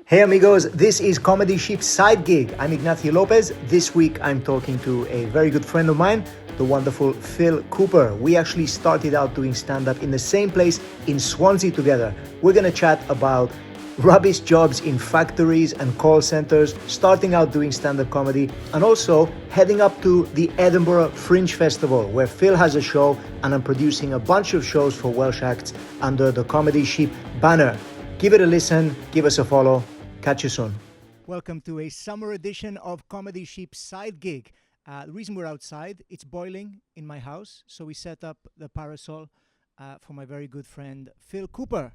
Hey amigos, this is Comedy Ship's side gig. I'm Ignacio Lopez. This week I'm talking to a very good friend of mine, the wonderful Phil Cooper. We actually started out doing stand-up in the same place in Swansea together. We're gonna chat about rubbish jobs in factories and call centers, starting out doing stand-up comedy, and also heading up to the Edinburgh Fringe Festival, where Phil has a show and I'm producing a bunch of shows for Welsh acts under the Comedy Ship banner. Give it a listen, give us a follow. Catch you soon. Welcome to a summer edition of Comedy Ship's side gig. The reason we're outside, it's boiling in my house, so we set up the parasol for my very good friend Phil Cooper.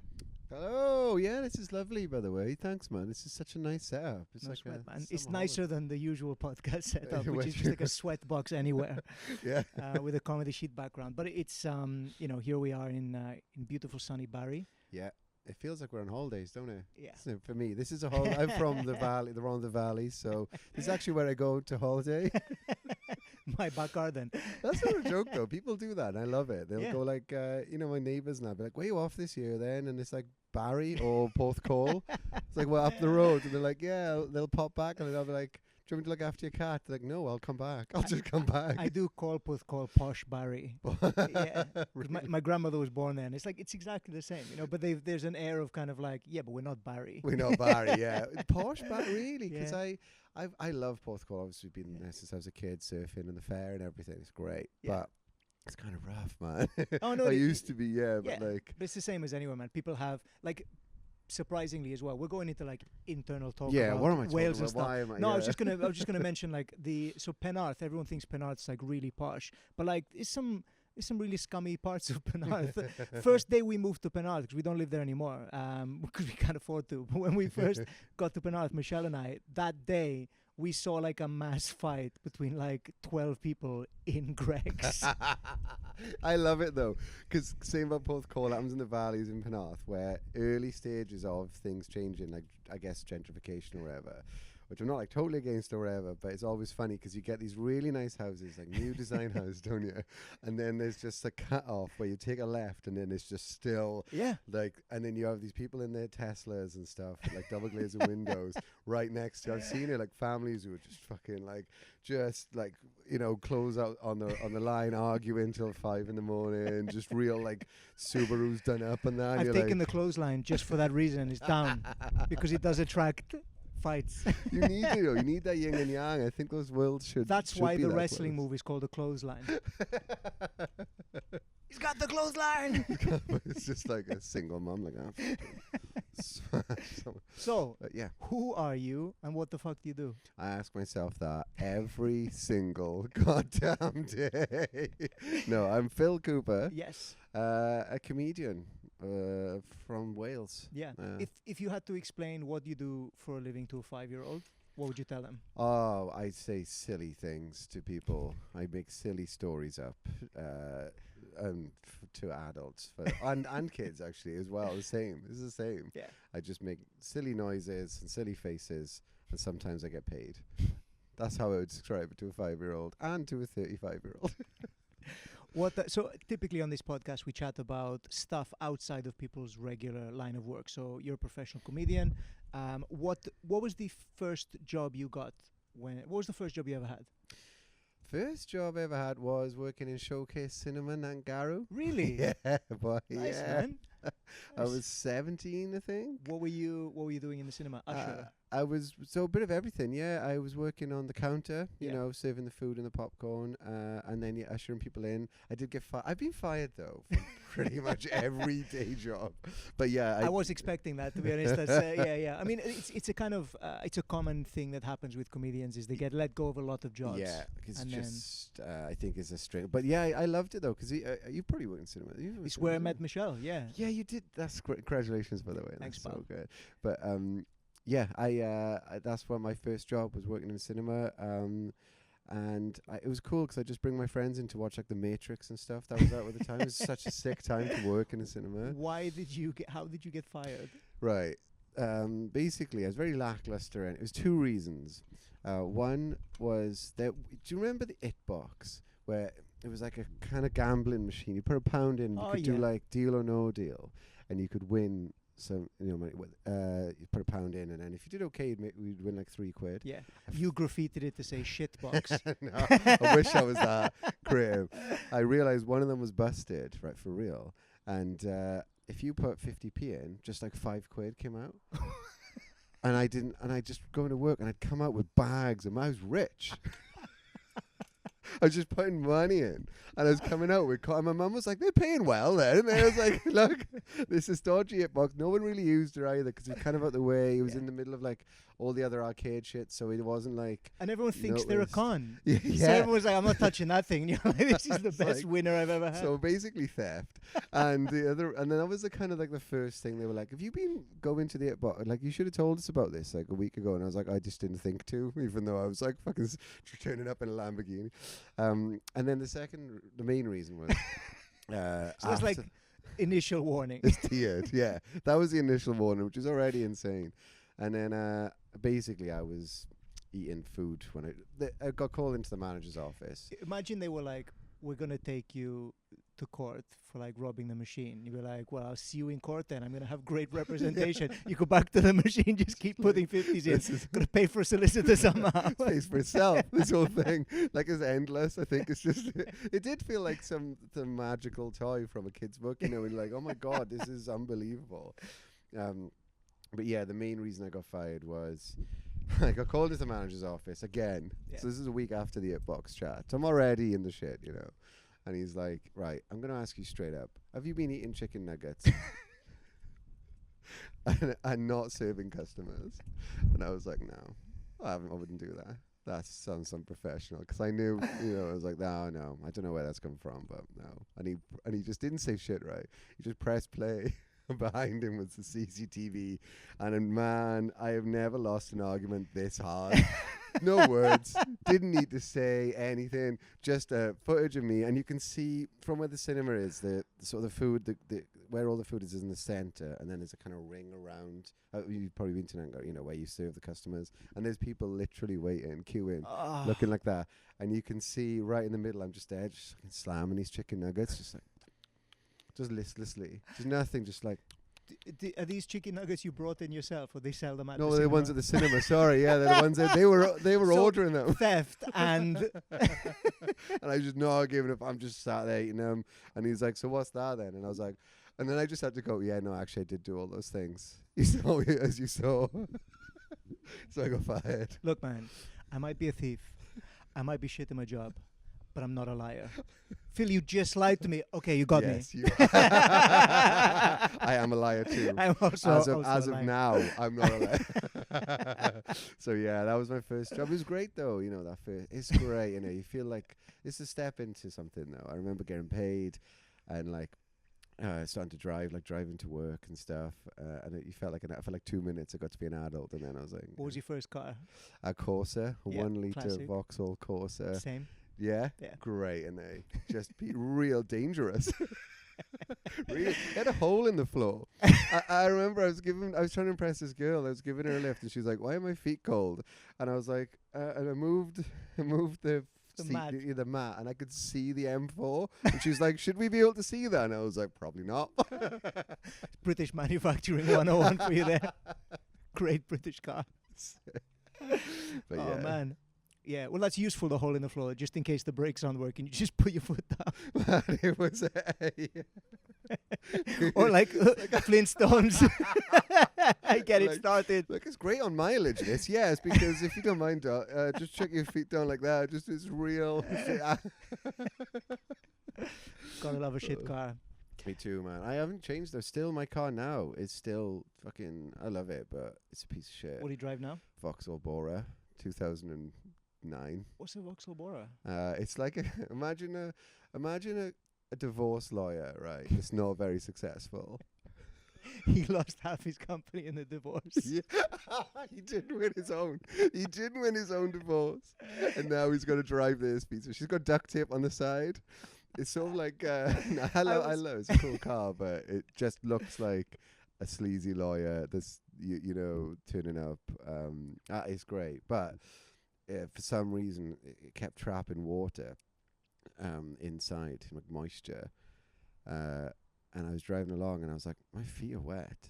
Hello, yeah, this is lovely, by the way. Thanks, man. This is such a nice setup. It's No like sweat, man. a It's summer nicer than the usual podcast setup, which Which- is just like a sweat box anywhere Yeah. with a comedy sheet background. But it's, here we are in beautiful sunny Barry. Yeah. It feels like we're on holidays, don't it? Yeah. So for me, this is a holiday. I'm from the valley, the Rhondda Valley, so this is actually where I go to holiday. My back garden. That's not a joke, though. People do that, and I love it. They'll Yeah. go like, my neighbours and I'll be like, "Where are you off this year then?" And it's like Barry or Porthcawl. It's like, well, up the road. And they're like, yeah, they'll pop back, and I'll be like, "Do you want me to look after your cat?" They're like, "No, I'll come back. I'll just come back." I do call posh Barry. Yeah, 'cause my grandmother was born there, and it's like it's exactly the same, But there's an air of kind of like, yeah, but we're not Barry. We know Barry, yeah. Posh Barry, really, because Yeah. I love Porthcawl. Obviously, been there since I was a kid, surfing in the fair and everything. It's great, Yeah. but it's kind of rough, man. Oh no, I used to be, yeah, but like, but it's the same as anywhere, man. People have like. Surprisingly as well, we're going into like internal talk yeah. about What am I talking Wales and about? stuff. Why am I? No, I yeah. was just gonna mention like so Penarth. Everyone thinks Penarth's like really posh, but like there's some really scummy parts of Penarth. First day we moved to Penarth because we don't live there anymore because we can't afford to. But when we first got to Penarth, Michelle and I, that day we saw like a mass fight between like 12 people in Greg's. I love it though, because same about Porthcawl happens in the valleys in Penarth, where early stages of things changing, like I guess gentrification or whatever, which I'm not like totally against or whatever, but it's always funny because you get these really nice houses, like new design houses, don't you? And then there's just a cut off where you take a left and then it's just still Yeah. like, and then you have these people in their Teslas and stuff, like double glazed windows right next to, I've seen it, like families who are just fucking like, close out on the line, arguing till 5 a.m, just real like Subarus done up and that. I've taken the clothesline just for that reason. It's down because it does attract fights. You need to, you need that yin and yang. I think those worlds should. That's should why be the that wrestling close. movie is called The Clothesline. He's got the clothesline. It's just like a single mum, like So, yeah, who are you and what the fuck do you do? I ask myself that every single goddamn day. No, I'm Phil Cooper, Yes. a comedian from Wales. Yeah. If you had to explain what you do for a living to a 5-year-old, what would you tell them? Oh, I say silly things to people. I make silly stories up, to adults and kids actually as well. The same. It's the same. Yeah. I just make silly noises and silly faces, and sometimes I get paid. That's how I would describe it to a 5-year-old and to a 35-year-old. So typically on this podcast we chat about stuff outside of people's regular line of work. So you're a professional comedian. What was the first job you got? What was the first job you ever had? First job I ever had was working in Showcase Cinema in Nangaru. Really? Yeah, boy. Nice, Yeah. man. I was 17, I think. What were you doing in the cinema? Usher. I was a bit of everything. Yeah, I was working on the counter, Yeah. Serving the food and the popcorn, and then ushering people in. I did get fired. I've been fired though from pretty much every day job. But yeah, I was expecting that, to be honest. That's, yeah. I mean, it's a kind of it's a common thing that happens with comedians is they get let go of a lot of jobs. Yeah, it's and just I think it's a string. But yeah, I loved it though because you probably worked in cinema. It's where I met Michelle. Yeah. Yeah, you did. That's congratulations, by the way. Thanks, That's so pal. good. But yeah, I that's where my first job was, working in cinema. And it was cool because I just bring my friends in to watch like The Matrix and stuff. That was out at the time. It was such a sick time to work in a cinema. How did you get fired? Right. Basically, I was very lackluster, and it was 2 reasons. One was that, do you remember the It box where it was like a kind of gambling machine? You put £1 in, you could do like Deal or No Deal, and you could win some money. You put £1 in, and then if you did okay, we'd win like £3. Yeah. You graffitied it to say shitbox. No, I wish I was that creative. I realized one of them was busted, right, for real. And if you put 50p in, just like £5 came out. And I didn't, and I just going to work, and I'd come out with bags, and I was rich. I was just putting money in, and I was coming out with. And my mum was like, "They're paying well then." And I was like, "Look, this is dodgy hitbox. No one really used it either because it was kind of out the way. It was in the middle of like all the other arcade shit, so it wasn't like." And everyone thinks they're a con. Yeah. So everyone's like, "I'm not touching that thing." You're like, "This is the best like, winner I've ever had." So basically theft, and then that was the kind of like the first thing they were like, "Have you been going to the hitbox? Like you should have told us about this like a week ago." And I was like, "I just didn't think to," even though I was like fucking turning up in a Lamborghini. And then the main reason was so it's like initial warning. It's tiered, yeah. That was the initial warning, which is already insane. And then basically I was eating food when I got called into the manager's office. Imagine they were like, "We're gonna take you to court for like robbing the machine." You'd be like, "Well, I'll see you in court then. I'm gonna have great representation." You go back to the machine, just keep putting 50s in. Gonna pay for a solicitor somehow. It pays for itself. This whole thing, like, is endless. I think it's just. It did feel like some magical toy from a kid's book, and like, oh my god, this is unbelievable. But yeah, the main reason I got fired was I got called into the manager's office again. Yeah. So this is a week after the hitbox chat. I'm already in the shit, And he's like, "Right, I'm going to ask you straight up. Have you been eating chicken nuggets and not serving customers?" And I was like, "No, I wouldn't do that. That sounds unprofessional." Because I knew, I was like, no, I don't know where that's come from, but no. And he just didn't say shit, right? He just pressed play. Behind him was the CCTV. And man, I have never lost an argument this hard. No words. Didn't need to say anything. Just footage of me. And you can see from where the cinema is, the sort of the food, where all the food is in the center. And then there's a kind of ring around. You've probably been to Nangar, where you serve the customers. And there's people literally waiting, queuing, looking like that. And you can see right in the middle, I'm just there, just slamming these chicken nuggets, just like, just listlessly. Just nothing, just like. Are these chicken nuggets you brought in yourself, or they sell them at no, the they're cinema? the ones at the cinema. Sorry, yeah, they're the ones that they were So ordering them. Theft and. And I just not giving up. I'm just sat there eating them. And he's like, "So what's that then?" And I was like, and then I just had to go, "Yeah, no, actually, I did do all those things. You saw, as you saw." So I got fired. Look, man, I might be a thief. I might be shit at my job. But I'm not a liar. Phil, you just lied to me. Okay, you got yes, me. I am a liar too. I'm also as of now, I'm not a liar. So yeah, that was my first job. It was great though. That first. It's great. You feel like it's a step into something though. I remember getting paid, and like starting to drive, like driving to work and stuff. And you felt like for like 2 minutes, I got to be an adult, and then I was like, what was your first car? A Corsa, a 1 liter classic. Vauxhall Corsa. Same. Yeah? Great, and they just be real dangerous. Really, it had a hole in the floor. I remember I was trying to impress this girl. I was giving her a lift, and she was like, "Why are my feet cold?" And I was like, and I moved the mat, and I could see the M4. And she was like, "Should we be able to see that?" And I was like, "Probably not." British manufacturing 101 for you there. Great British car. But oh man. Yeah, well, that's useful, the hole in the floor, just in case the brakes aren't working. You just put your foot down. It was or like Flintstones. I get it started. Look, it's great on mileage, this, yes, because if you don't mind, just check your feet down like that. Just it's real. Gotta love a shit car. Me too, man. I haven't changed though. Still, my car now is still fucking. I love it, but it's a piece of shit. What do you drive now? Vauxhall Bora, 2009. What's a Vauxhall Bora? It's like imagine a divorce lawyer, right? It's not very successful. He lost half his company in the divorce. Yeah. He didn't win his own. He didn't win his own divorce, and now he's got to drive this piece. She's got duct tape on the side. It's sort of like I love it's a cool car, but it just looks like a sleazy lawyer that's turning up. It's great, but for some reason it kept trapping water inside, like moisture. And I was driving along, and I was like, my feet are wet.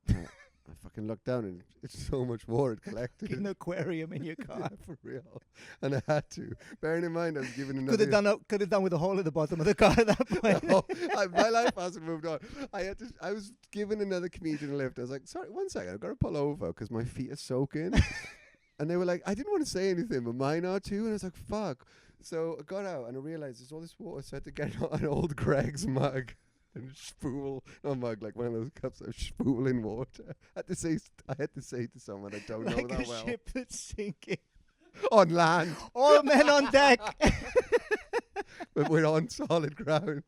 I fucking looked down and it's so much water it collected. An aquarium in your car. For real. And I had to. Bearing in mind I was given another... Could have done with a hole at the bottom of the car at that point. No, my life hasn't moved on. I was given another comedian a lift. I was like, sorry, 1 second, I've got to pull over because my feet are soaking. And they were like, I didn't want to say anything, but mine are too. And I was like, fuck. So I got out and I realised there's all this water, so I had to get an old Greg's mug and spool, not mug, like one of those cups of spool in water. I had to say to someone I don't know that well. Like a ship that's sinking. On land. All men on deck. But we're on solid ground.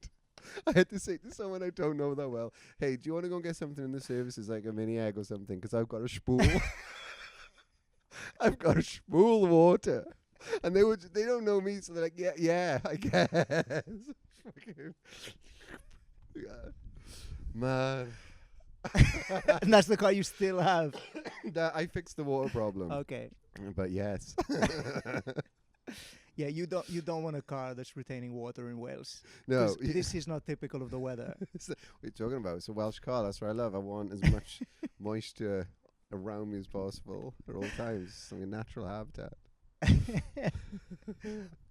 I had to say to someone I don't know that well, hey, do you want to go and get something in the services, like a mini egg or something? Because I've got a spool. I've got a spool of water. And they don't know me, so they're like, yeah, I guess. Yeah. Man. And that's the car you still have. I fixed the water problem. Okay. But yes. Yeah, you don't want a car that's retaining water in Wales. No. This is not typical of the weather. What are you talking about? It's a Welsh car. That's what I love. I want as much moisture around me as possible at all times. It's like a natural habitat.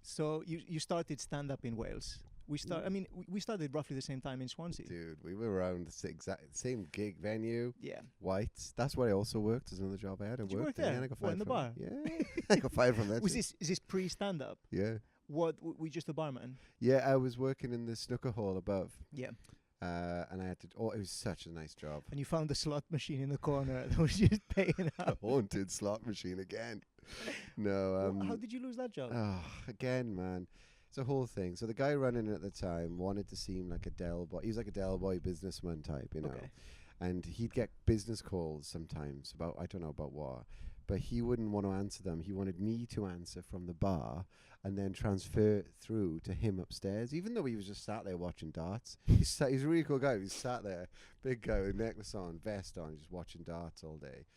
So you started stand-up in Wales. We started roughly the same time in Swansea. Dude, we were around the exact same gig venue. Yeah. Whites. That's where I also worked. As another job I had. Did you work there? And I got fired in the from bar? it. Yeah. I got fired from that. Is this pre-stand-up? Yeah. What, were you just a barman? Yeah, I was working in the snooker hall above. Yeah. And I had to... Oh, it was such a nice job. And you found the slot machine in the corner that was just paying up. A haunted slot machine again. No. How did you lose that job? Oh, again, man. It's a whole thing. So the guy running it at the time wanted to seem like a Del Boy. He was like a Del Boy businessman type, you know. Okay. And he'd get business calls sometimes about, I don't know about what, but he wouldn't want to answer them. He wanted me to answer from the bar and then transfer through to him upstairs, even though he was just sat there watching darts. He's a really cool guy. He's sat there, big guy with necklace on, vest on, just watching darts all day,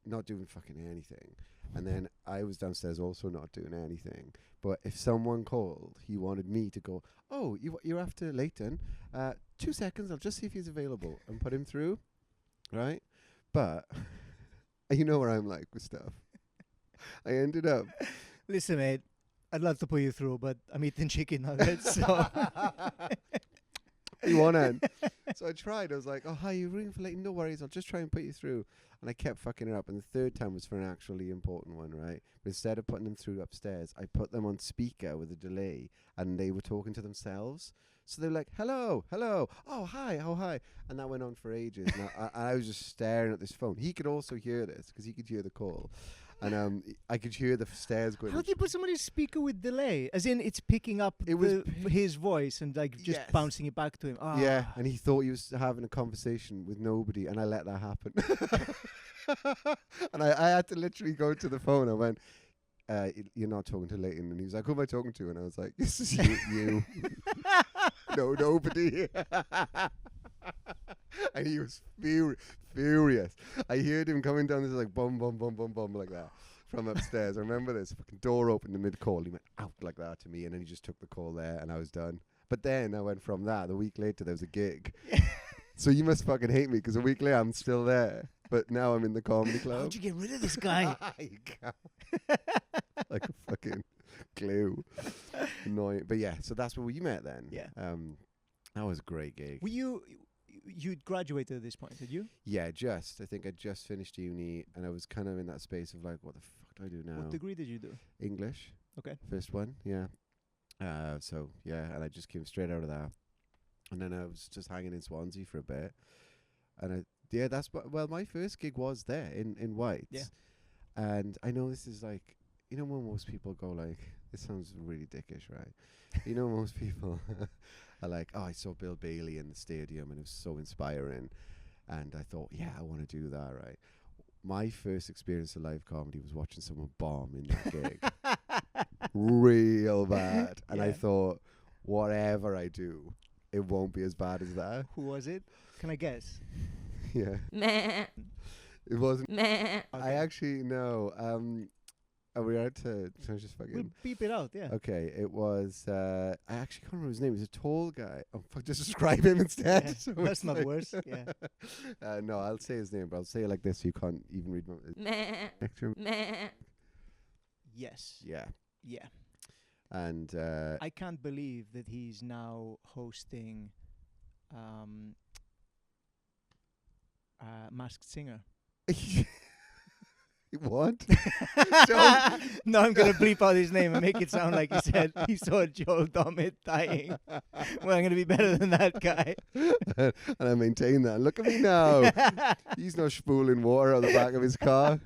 not doing fucking anything. And then I was downstairs also not doing anything. But if someone called, he wanted me to go, oh, you're after Leighton? 2 seconds, I'll just see if he's available, and put him through, right? But you know where I'm like with stuff. I ended up... Listen, mate, I'd love to put you through, but I'm eating chicken nuggets, so... You want in. So I tried. I was like, oh, hi, you're ringing for Leighton? No worries, I'll just try and put you through. And I kept fucking it up. And the third time was for an actually important one, right? But instead of putting them through upstairs, I put them on speaker with a delay, and they were talking to themselves. So they were like, hello, oh, hi, oh, hi. And that went on for ages. And I was just staring at this phone. He could also hear this, because he could hear the call. And I could hear the stairs going. How do you put somebody's speaker with delay? As in, it's picking up his voice and like just bouncing it back to him. Oh. Yeah, and he thought he was having a conversation with nobody, and I let that happen. And I had to literally go to the phone. I went, you're not talking to Leighton. And he was like, who am I talking to? And I was like, this is you. No, nobody. And he was furious. I heard him coming down this like bum like that from upstairs. I remember this fucking door opened in mid-call. He went out like that to me, and then he just took the call there, and I was done. But then I went from that. A week later, there was a gig. So you must fucking hate me, because a week later, I'm still there. But now I'm in the comedy club. How'd you get rid of this guy? You can't. Like a fucking glue. Annoying. But yeah, so that's where we met then. Yeah. That was a great gig. Were you'd graduated at this point, did you? Yeah, I think I just finished uni, and I was kind of in that space of like, what the fuck do I do now? What degree did you do? English. Okay. First one, yeah. So yeah, and I just came straight out of that, and then I was just hanging in Swansea for a bit, and my first gig was there in Whites. Yeah. And I know this is like, you know, when most people go like, this sounds really dickish, right? You know, most people are like, oh, I saw Bill Bailey in the stadium and it was so inspiring. And I thought, yeah, I want to do that, right? My first experience of live comedy was watching someone bomb in that gig. Real bad. And I thought, whatever I do, it won't be as bad as that. Who was it? Can I guess? Yeah. Meh. It wasn't. Meh. I actually know. Are we out to just We'll fucking... beep it out, yeah. Okay, it was... I actually can't remember his name. He was a tall guy. Oh, fuck, just describe him instead. Yeah, So that's it's not like worse, yeah. No, I'll say his name, but I'll say it like this so you can't even read my... Yes. Yeah. Yeah. And... I can't believe that he's now hosting Masked Singer. What? No, I'm going to bleep out his name and make it sound like he said he saw Joel Dommett dying. Well, I'm going to be better than that guy. And I maintain that. Look at me now. He's not spooling water on the back of his car.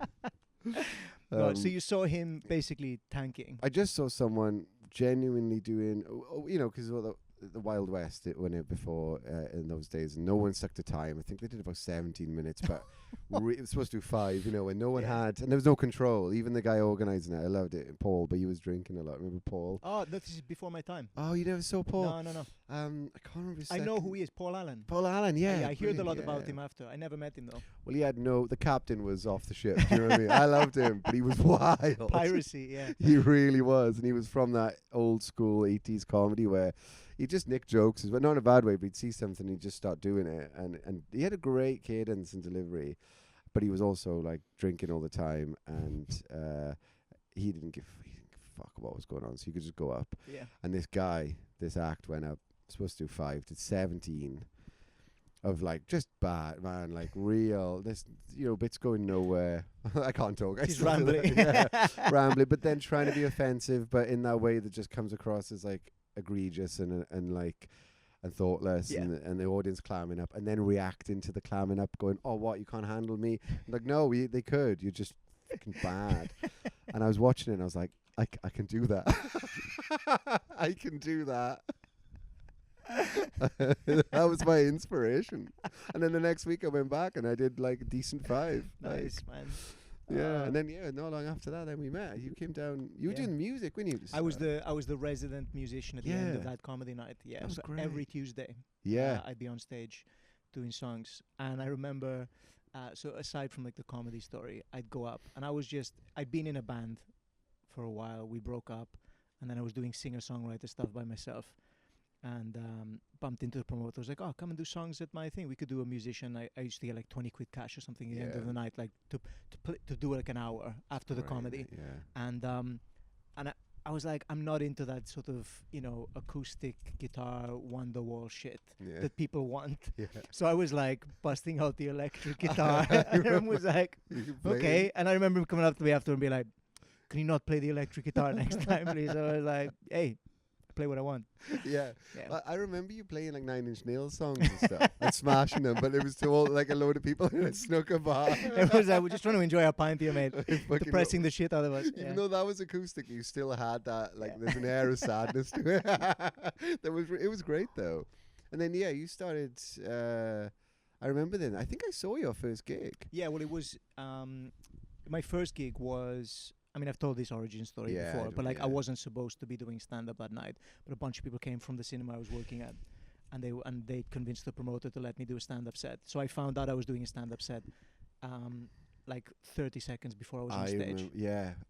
No, so you saw him basically tanking. I just saw someone genuinely doing, because the Wild West, it went out before in those days, and no one stuck to time. I think they did about 17 minutes, but it was supposed to do 5, and no one had, and there was no control. Even the guy organising it, I loved it, Paul, but he was drinking a lot. Remember Paul? Oh, this is before my time. Oh, you never saw Paul? No. I can't remember his I know who he is, Paul Allen. Paul Allen, yeah. I heard a lot about him after. I never met him, though. Well, he had the captain was off the ship. Do you know what I mean? I loved him, but he was wild. Piracy, yeah. He really was, and he was from that old school 80s comedy where he just nicked jokes, but not in a bad way, but he'd see something, he'd just start doing it, and he had a great cadence and delivery, but he was also like drinking all the time, and he didn't give a fuck what was going on, so you could just go up. Yeah. And this act went up, supposed to do 5, did 17 of like just bad, man, like real, this, bits going nowhere. I can't talk. He's rambling. Rambling, but then trying to be offensive, but in that way that just comes across as like egregious and thoughtless, and the audience clamming up, and then reacting to the clamming up, going, "Oh, what? You can't handle me?" Like, no, they could. You're just fucking bad. And I was watching it, and I was like, I can do that. I can do that. That was my inspiration. And then the next week I went back and I did like a decent 5. Nice, man. Yeah, and then not long after that, then we met. You came down. You were doing music, weren't you? I was the resident musician at the end of that comedy night. Yeah, that was great. Every Tuesday. Yeah, I'd be on stage doing songs, and I remember. So aside from like the comedy story, I'd go up, and I'd been in a band for a while. We broke up, and then I was doing singer-songwriter stuff by myself. And bumped into the promoter. I was like, "Oh, come and do songs at my thing. We could do a musician." I used to get like 20 quid cash or something at the end of the night, like to do like an hour after the comedy. Yeah. And I was like, I'm not into that sort of acoustic guitar Wonderwall shit that people want. Yeah. So I was like busting out the electric guitar, and everyone was like, "Okay." And I remember him coming up to me after and be like, "Can you not play the electric guitar next time, please?" I was like, "Hey, play what I want." Yeah. I remember you playing like 9 Inch Nails songs and stuff and smashing them, but it was to all like a load of people in a snooker bar. It was we're just trying to enjoy our pint here, mate. Depressing the shit out of us. Even though that was acoustic, you still had that there's an air of sadness to it. It was great though. And then you started. I remember then. I think I saw your first gig. Yeah. Well, it was my first gig was. I mean, I've told this origin story before, but I wasn't supposed to be doing stand-up that night. But a bunch of people came from the cinema I was working at, and they convinced the promoter to let me do a stand-up set. So I found out I was doing a stand-up set, like 30 seconds before I was on stage.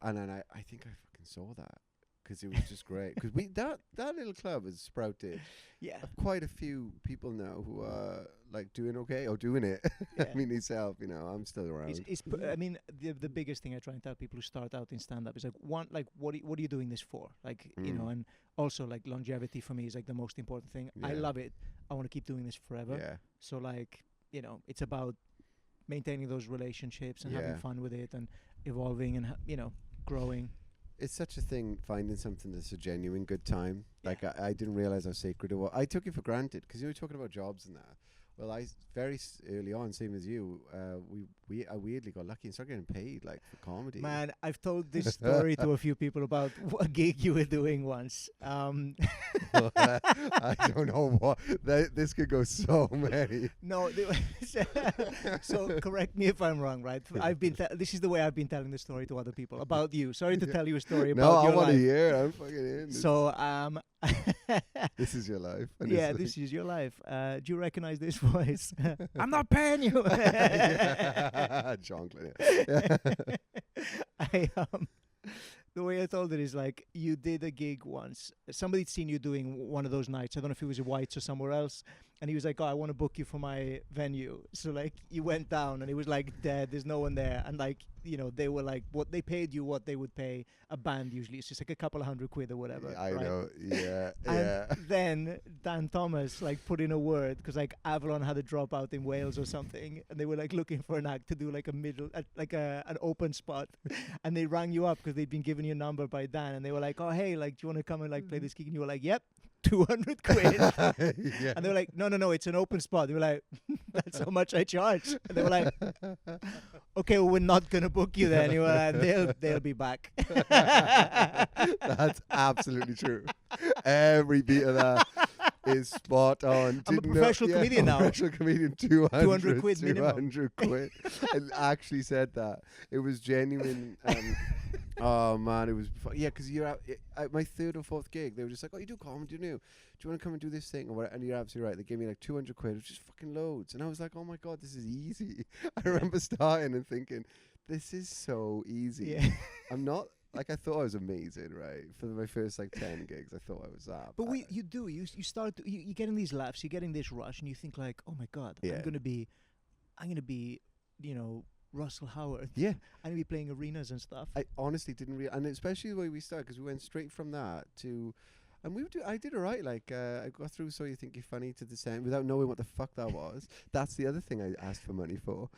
And then I think I fucking saw that because it was just great. Because that little club has sprouted. Yeah, quite a few people now who are like doing okay or doing it. Yeah. I mean, yourself, I'm still around. I mean, the biggest thing I try and tell people who start out in stand-up is like, what are you doing this for? Like, and also like longevity for me is like the most important thing. Yeah. I love it. I want to keep doing this forever. Yeah. So like, it's about maintaining those relationships and having fun with it and evolving and growing. It's such a thing, finding something that's a genuine good time. Like, I didn't realize how sacred it was. I took it for granted because you were talking about jobs and that. Well, I very early on, same as you, we weirdly got lucky and started getting paid like for comedy. Man, I've told this story to a few people about a gig you were doing once. I don't know what this could go so many. No, so correct me if I'm wrong, right? I've been this is the way I've been telling the story to other people about you. Sorry to tell you a story about your life. No, I want to hear. I'm fucking in. So this is your life. This is your life. Do you recognize this voice? I'm not paying you. John Clear. I told it is like, you did a gig once. Somebody'd seen you doing one of those nights. I don't know if it was at White's or somewhere else. And he was like, oh, I want to book you for my venue. So like, you went down and it was like dead. There's no one there. And like, you know, they were like, what they paid you, what they would pay a band usually. It's just like a couple of £100 or whatever. Yeah, I right? know. Yeah. And then Dan Thomas like put in a word because like Avalon had a dropout in Wales or something, and they were like looking for an act to do like a middle, like an open spot, and they rang you up because they'd been given your number by Dan, and they were like, oh hey, like do you want to come and like play this gig? And you were like, yep. £200. Yeah. And they were like, no, it's an open spot. They were like, that's how much I charge. And they were like, okay, well, we're not gonna book you then. You were like, they'll be back. That's absolutely true. Every beat of that is spot on. I'm a professional comedian now. Professional comedian, 200 quid minimum. 200 quid. I actually said that. It was genuine. Oh man, it was because you're at my third or fourth gig. They were just like, "Oh, you do comedy, do you? Do you want to come and do this thing?" Or whatever? And you're absolutely right. They gave me like 200 quid, which is fucking loads. And I was like, "Oh my god, this is easy." I remember starting and thinking, "This is so easy." Yeah. I'm not like I thought I was amazing, right? For my first like 10 gigs, I thought I was that. But you start you get in these laughs, you get in this rush, and you think like, "Oh my god, Yeah. I'm gonna be, you know." Russell Howard. Yeah. I'm going to be playing arenas and stuff. I honestly didn't and especially the way we started, because we went straight from that to, and I did alright. Like I got through So You Think You're Funny to the same without knowing what the fuck that was. That's the other thing I asked for money for.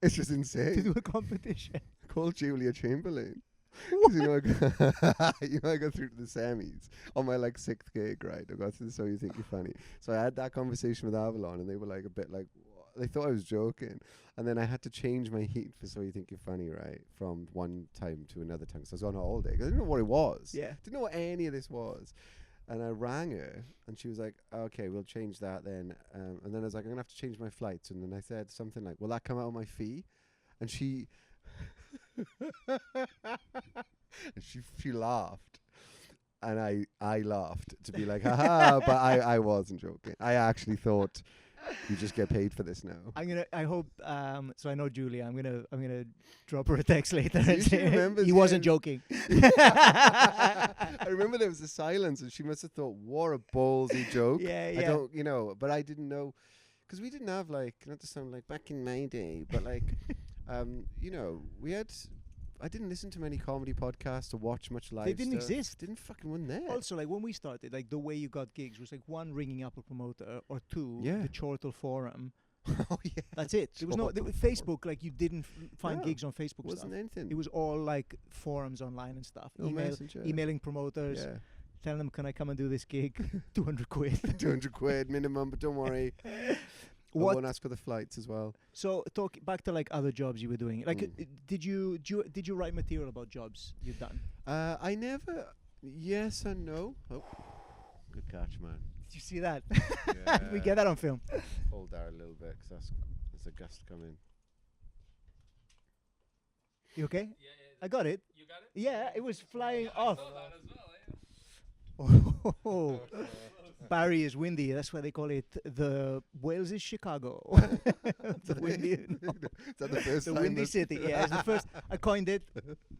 It's just insane. To do a competition. Called Julia Chamberlain. 'Cause I got through to the semis on my like 6th gig, right? I got through the So You Think You're Funny. So I had that conversation with Avalon, and they were like a bit like, they thought I was joking. And then I had to change my heat for So You Think You're Funny, right? From one time to another time. So I was on all day. I didn't know what it was. Yeah. Didn't know what any of this was. And I rang her, and she was like, okay, we'll change that then. And then I was like, I'm going to have to change my flights. And then I said something like, will that come out of my fee? And she... and she laughed. And I laughed to be like, haha, but I wasn't joking. I actually thought... You just get paid for this now. I hope. So I know Julia. I'm gonna drop her a text later. So And say, he wasn't joking. I remember there was a silence, and she must have thought, "What a ballsy joke." Yeah. I don't, but I didn't know, because we didn't have like, not to sound like back in my day, but like, we had. I didn't listen to many comedy podcasts or watch much live. They didn't stuff. exist. Didn't fucking one there. Also, like when we started, like the way you got gigs was like one, ringing up a promoter, or two, Yeah. the Chortle forum. Oh yeah. That's it. There was no Chortle Facebook. Like you didn't find No, gigs on Facebook. Wasn't stuff. anything. It was all like forums online and stuff. No Messenger. Emailing promoters, Yeah. telling them, "Can I come and do this gig?" 200 quid. 200 quid minimum, but don't worry. I won't ask for the flights as well. So talk back to like other jobs you were doing. Like, did you write material about jobs you've done? I never. Yes and no. Oh, good catch, man. Did you see that? Yeah. We get that on film. Hold there a little bit, because there's a gust coming. You okay? Yeah. I got it. You got it? Yeah, it was flying I off. saw that as well, yeah. Oh, Barry is windy. That's why they call it the Wales is Chicago. The windy, Is that the first the time windy that- city. Yeah, it's the first. I coined it.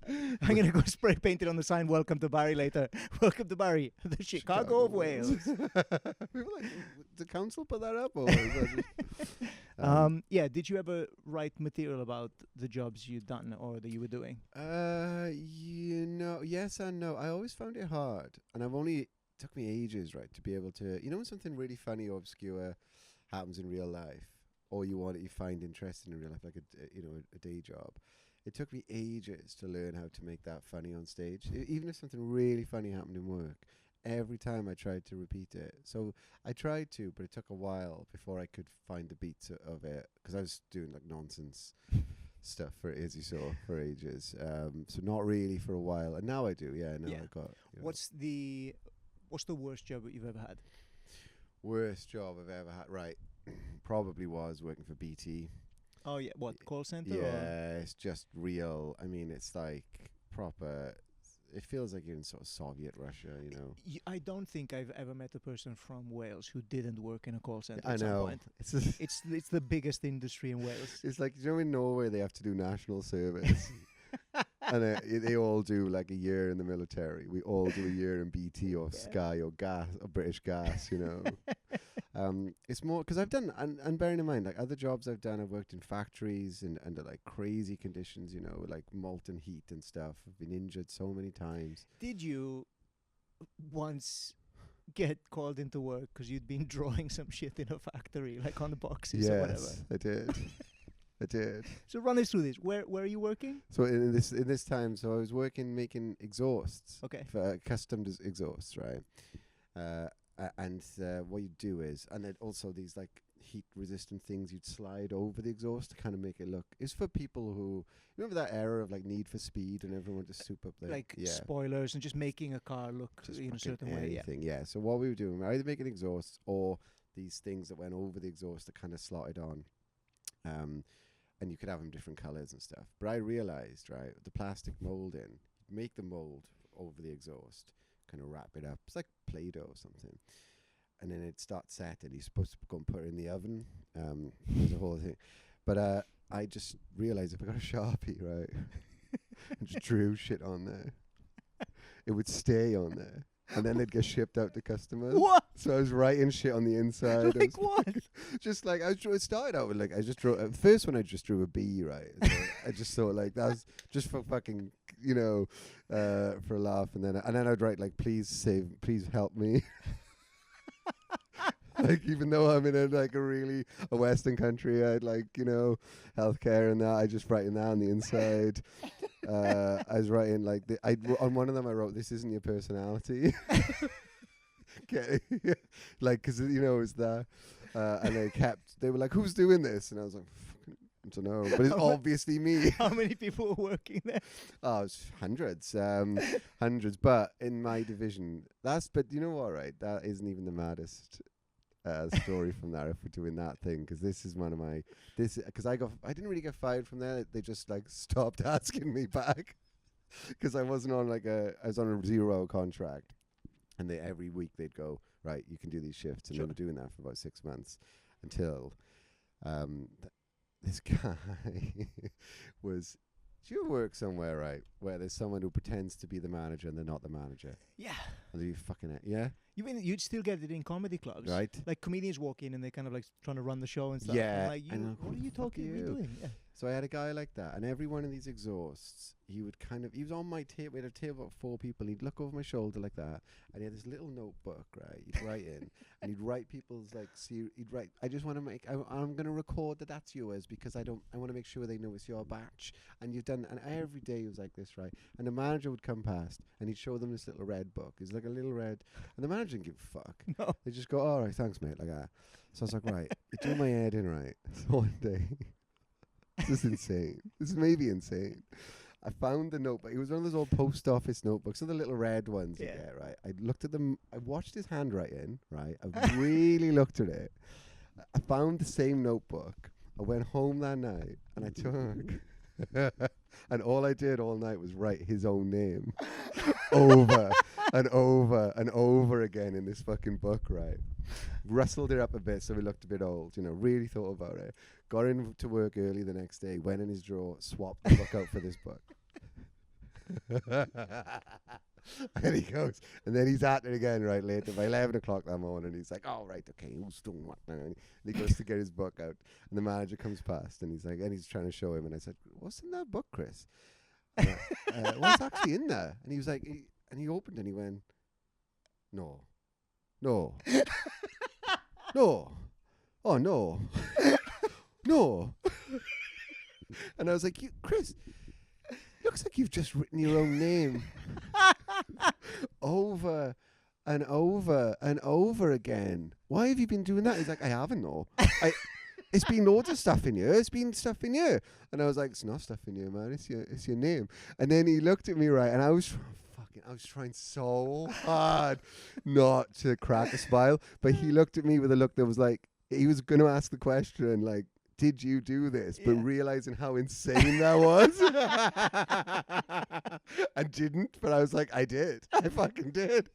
I'm gonna go spray paint it on the sign. Welcome to Barry later. Welcome to Barry, the Chicago of Wales. People like, the council put that up, or is that just, Yeah. Did you ever write material about the jobs you'd done or that you were doing? yes and no. I always found it hard, and took me ages, right, to be able to, when something really funny or obscure happens in real life, or you find interesting in real life, like a day job. It took me ages to learn how to make that funny on stage. Even if something really funny happened in work, every time I tried to repeat it. So I tried to, but it took a while before I could find the beats of it, because I was doing like nonsense stuff as you saw, for ages. So not really for a while, and now I do. Yeah, now I got. What's the worst job that you've ever had? Worst job I've ever had? Right, probably was working for BT. Oh yeah, what, call center? Yeah, it's just real. I mean, it's like proper. It feels like you're in sort of Soviet Russia, I don't think I've ever met a person from Wales who didn't work in a call center. I at know. Some point. It's the biggest industry in Wales. It's like, in Norway they have to do national service. And they all do like a year in the military. We all do a year in BT or Sky or Gas or British Gas, you know. It's more because I've done, and bearing in mind, like other jobs I've done, I've worked in factories and under like crazy conditions, you know, like molten heat and stuff. I've been injured so many times. Did you once get called into work because you'd been drawing some shit in a factory, like on the boxes or whatever? Yes, I did. I did. So run us through this. Where are you working? So in this time, so I was working making exhausts. Okay. For custom exhausts, right? And what you do is, and then also these like heat resistant things you'd slide over the exhaust to kind of make it look. It's for people who remember that era of like Need for Speed and everyone just soup up their Like spoilers and just making a car look just in a certain way. anything. Yeah. So what we were doing, we were either making exhausts or these things that went over the exhaust that kind of slotted on. And you could have them different colors and stuff. But I realized, right, the plastic molding, make the mold over the exhaust, kind of wrap it up. It's like Play-Doh or something. And then it starts setting. You're supposed to go and put it in the oven. There's a whole thing. But I just realized if I got a Sharpie, right, and just drew shit on there, it would stay on there. And then they'd get shipped out to customers. What? So I was writing shit on the inside. Like what? Just like it started out with like I just drew. First one I just drew a bee, right? So I just thought like that was just for fucking, you know, for a laugh. And then I'd write like please help me. Like even though I'm in a Western country, I'd like, you know, healthcare and that. I just writing that on the inside. I was writing like on one of them I wrote, "This isn't your personality." Okay, like because you know it's that, and they were like, "Who's doing this?" And I was like, "I don't know," but it's obviously me. How many people were working there? Oh, it's hundreds, hundreds. But in my division, but you know what, right? That isn't even the maddest story from that. If we're doing that thing, because this is one of my because I didn't really get fired from there. They just like stopped asking me back because I wasn't on I was on a 0 contract, and every week they'd go, right, you can do these shifts, and they were doing that for about 6 months until this guy was. Do you work somewhere, right, where there's someone who pretends to be the manager and they're not the manager? Yeah. And you fucking yeah. You mean you'd still get it in comedy clubs, right? Like comedians walk in and they kind of like trying to run the show and stuff. Yeah. And like, what are you talking? What are you doing? Yeah. So I had a guy like that, and every one of these exhausts, he was on my table. We had a table of 4 people. He'd look over my shoulder like that, and he had this little notebook, right? He'd write in, and he'd write people's like. He'd write. I just want to make. I'm going to record that's yours because I want to make sure they know it's your batch. And you've done. And every day he was like this, right? And the manager would come past, and he'd show them this little red book. It's like a little red, and the manager didn't give a fuck. No. They just go, "All right, thanks, mate," like that. So I was like, right, you're doing my head in, right? So one day. This is insane. This is maybe insane. I found the notebook. It was one of those old post office notebooks, so the little red ones you get, right? I looked at them. I watched his handwriting, right? I really looked at it. I found the same notebook. I went home that night, and I took... and all I did all night was write his own name over and over and over again in this fucking book, right? Rustled it up a bit so it looked a bit old, you know, really thought about it. Got in to work early the next day, went in his drawer, swapped the book out for this book. And he goes, and then he's at it again, right, later by 11 o'clock that morning. He's like, "Oh, right, okay, who's doing what now?" And he goes to get his book out, and the manager comes past, and he's like, and he's trying to show him, and I said, "What's in that book, Chris?" What's actually in there? And he was like, and he opened it, and he went, no, no, oh no, no. And I was like, Chris, looks like you've just written your own name over and over and over again. Why have you been doing that? He's like, I haven't, no. It's been loads of stuff in here. It's been stuff in here. And I was like, it's not stuff in here, man. It's your name. And then he looked at me, right, and I was trying so hard not to crack a smile. But he looked at me with a look that was like, he was going to ask the question, like, did you do this? But realizing how insane that was. I didn't, but I was like, I did. I fucking did.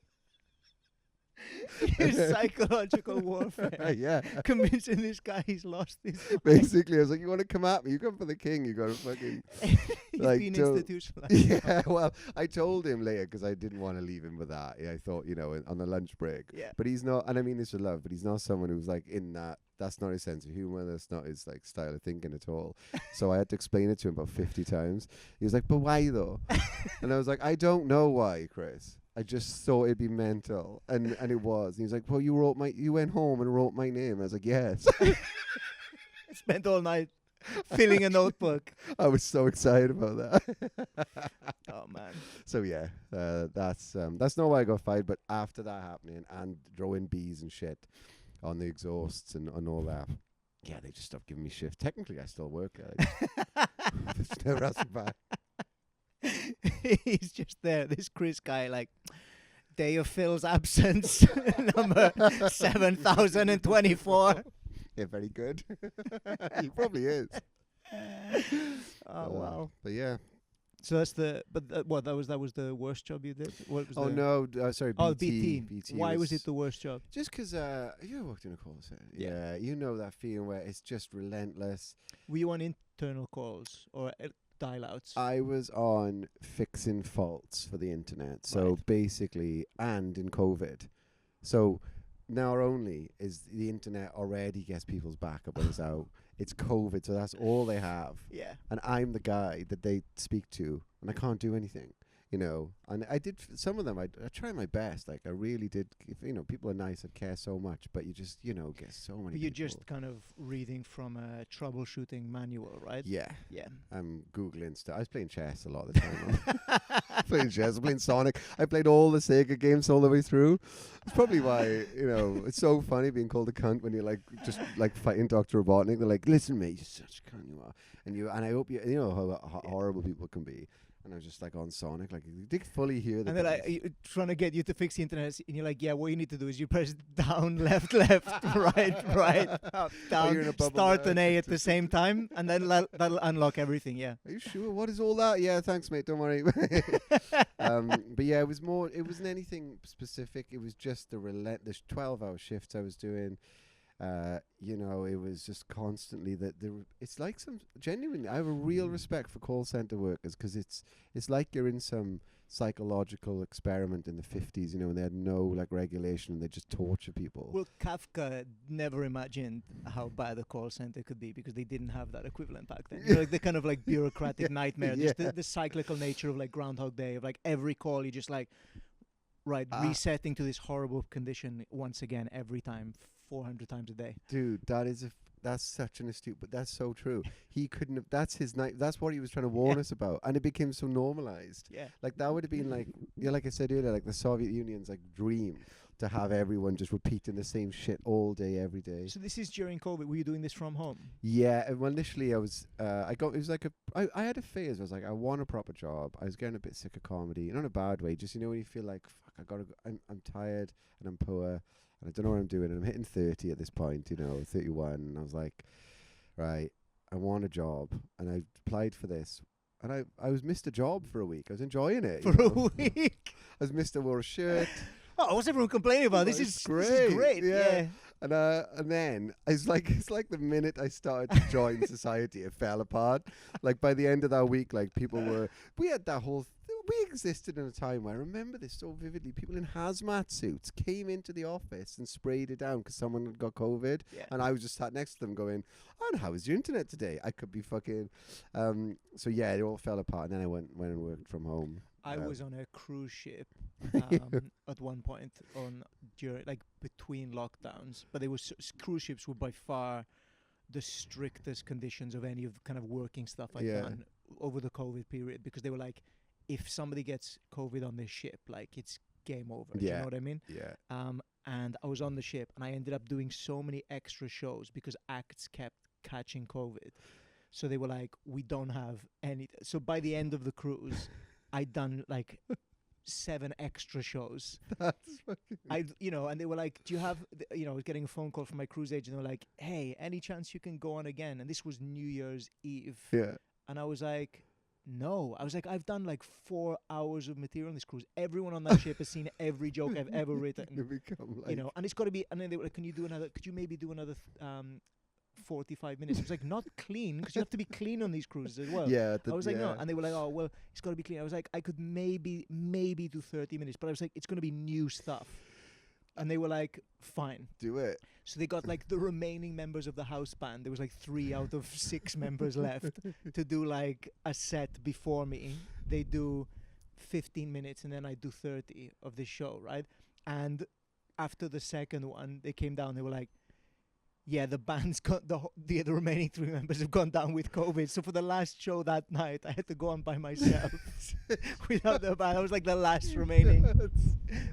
Psychological warfare. Yeah. Convincing this guy he's lost his mind. Basically, I was like, you want to come at me? You come for the king. You got to fucking... He's like, been don't- institutionalized. Yeah, well, I told him later because I didn't want to leave him with that. Yeah, I thought, on the lunch break. Yeah. But he's not, and I mean this with love, but he's not someone who's like in that. That's not his sense of humor. That's not his like style of thinking at all. So I had to explain it to him about 50 times. He was like, "But why though?" And I was like, "I don't know why, Chris. I just thought it'd be mental," and it was. And he was like, "Well, you went home and wrote my name." I was like, "Yes." I spent all night filling a notebook. I was so excited about that. Oh man. So yeah, that's not why I got fired. But after that happening and throwing bees and shit on the exhausts and all that, yeah, they just stopped giving me shift. Technically, I still work there. Just never asked me back. He's just there. This Chris guy, like, day of Phil's absence, number 7024. Yeah, very good. He probably is. Oh wow. But yeah. So that's what that was the worst job you did? What was Oh the no, sorry. Oh, BT. BT. Why was it the worst job? Just because you worked in a call center. Yeah. Yeah, you know that feeling where it's just relentless. Were you on internal calls or dial outs? I was on fixing faults for the internet. So Right. basically, and in COVID. So not only is the internet already gets people's backup when it's out, it's COVID. So that's all they have. Yeah. And I'm the guy that they speak to, and I can't do anything. And I did some of them. I try my best. Like I really did. If, people are nice and care so much, but you just get so many. But you're people. just kind of reading from a troubleshooting manual, right? Yeah. Yeah. I'm Googling stuff. I was playing chess a lot of the time. Playing chess, playing Sonic. I played all the Sega games all the way through. It's probably why, it's so funny being called a cunt when you're like just like fighting Dr. Robotnik. They're like, "Listen, mate, you're such a cunt you are." And I hope you know how horrible people can be. And I was just like on Sonic, like you did fully hear the. And they're like trying to get you to fix the internet, and you're like, "Yeah, what you need to do is you press down, left, right, up, down, you're in a bubble start there. an A at the same time, and then that'll unlock everything." Yeah. Are you sure? What is all that? Yeah, thanks, mate. Don't worry. But yeah, it wasn't anything specific. It was just the relentless 12-hour shifts I was doing. It was just constantly it's like genuinely, I have a real respect for call center workers because it's like you're in some psychological experiment in the 50s, when they had no like regulation and they just torture people. Well, Kafka never imagined how bad a call center could be because they didn't have that equivalent back then. Like the kind of like bureaucratic nightmare, just the cyclical nature of like Groundhog Day, of like every call you just like resetting to this horrible condition once again every time, 400 times a day. Dude, that's such an astute, but that's so true. He couldn't have. That's his night. That's what he was trying to warn us about, and it became so normalized. Yeah, like that would have been like, like I said earlier, like the Soviet Union's like dream to have everyone just repeating the same shit all day, every day. So this is during COVID. Were you doing this from home? Yeah. Well, initially I was. It was like I had a phase. I was like, I want a proper job. I was getting a bit sick of comedy, not in a bad way. Just when you feel like, fuck, I gotta. I'm tired and I'm poor. And I don't know what I'm doing, and I'm hitting 30 at this point, 31, and I was like, right, I want a job, and I applied for this, and I was missed a job for a week. I was enjoying it. For a week? I was Mr. Wore a shirt. Oh, what's everyone complaining about? This is great. Yeah. And then it's like the minute I started to join society, it fell apart. Like by the end of that week, like we had that whole. We existed in a time where I remember this so vividly. People in hazmat suits came into the office and sprayed it down because someone had got COVID. Yeah. And I was just sat next to them going, "And how is your internet today?" I could be fucking. So yeah, it all fell apart. And then I went and worked from home. I was on a cruise ship at one point between lockdowns, but cruise ships were by far the strictest conditions of any of the kind of working stuff I've done over the COVID period, because they were like, if somebody gets COVID on this ship, like it's game over. Do you know what I mean? Yeah. And I was on the ship, and I ended up doing so many extra shows because acts kept catching COVID. So they were like, we don't have any. So by the end of the cruise, I'd done like 7 extra shows. That's fucking. And they were like, do you have, I was getting a phone call from my cruise agent. They were like, hey, any chance you can go on again? And this was New Year's Eve. Yeah. And I was like, no. I was like, I've done like 4 hours of material on this cruise. Everyone on that ship has seen every joke I've ever written. You become like, You know, and it's got to be. And then they were like, "Can you do another? Could you maybe do another 45 minutes?" I was like, "Not clean, because you have to be clean on these cruises as well." yeah. I was like, "No," yeah. and they were like, "Oh, well, it's got to be clean." I was like, "I could maybe do 30 minutes," but I was like, "It's going to be new stuff," and they were like, "Fine." Do it. So they got like the remaining members of the house band. There was like 3 out of 6 members left to do like a set before me. They do 15 minutes and then I do 30 of the show, right? And after the second one, they came down. They were like, "Yeah, the band's got the remaining 3 members have gone down with COVID. So for the last show that night, I had to go on by myself without the band. I was like the last remaining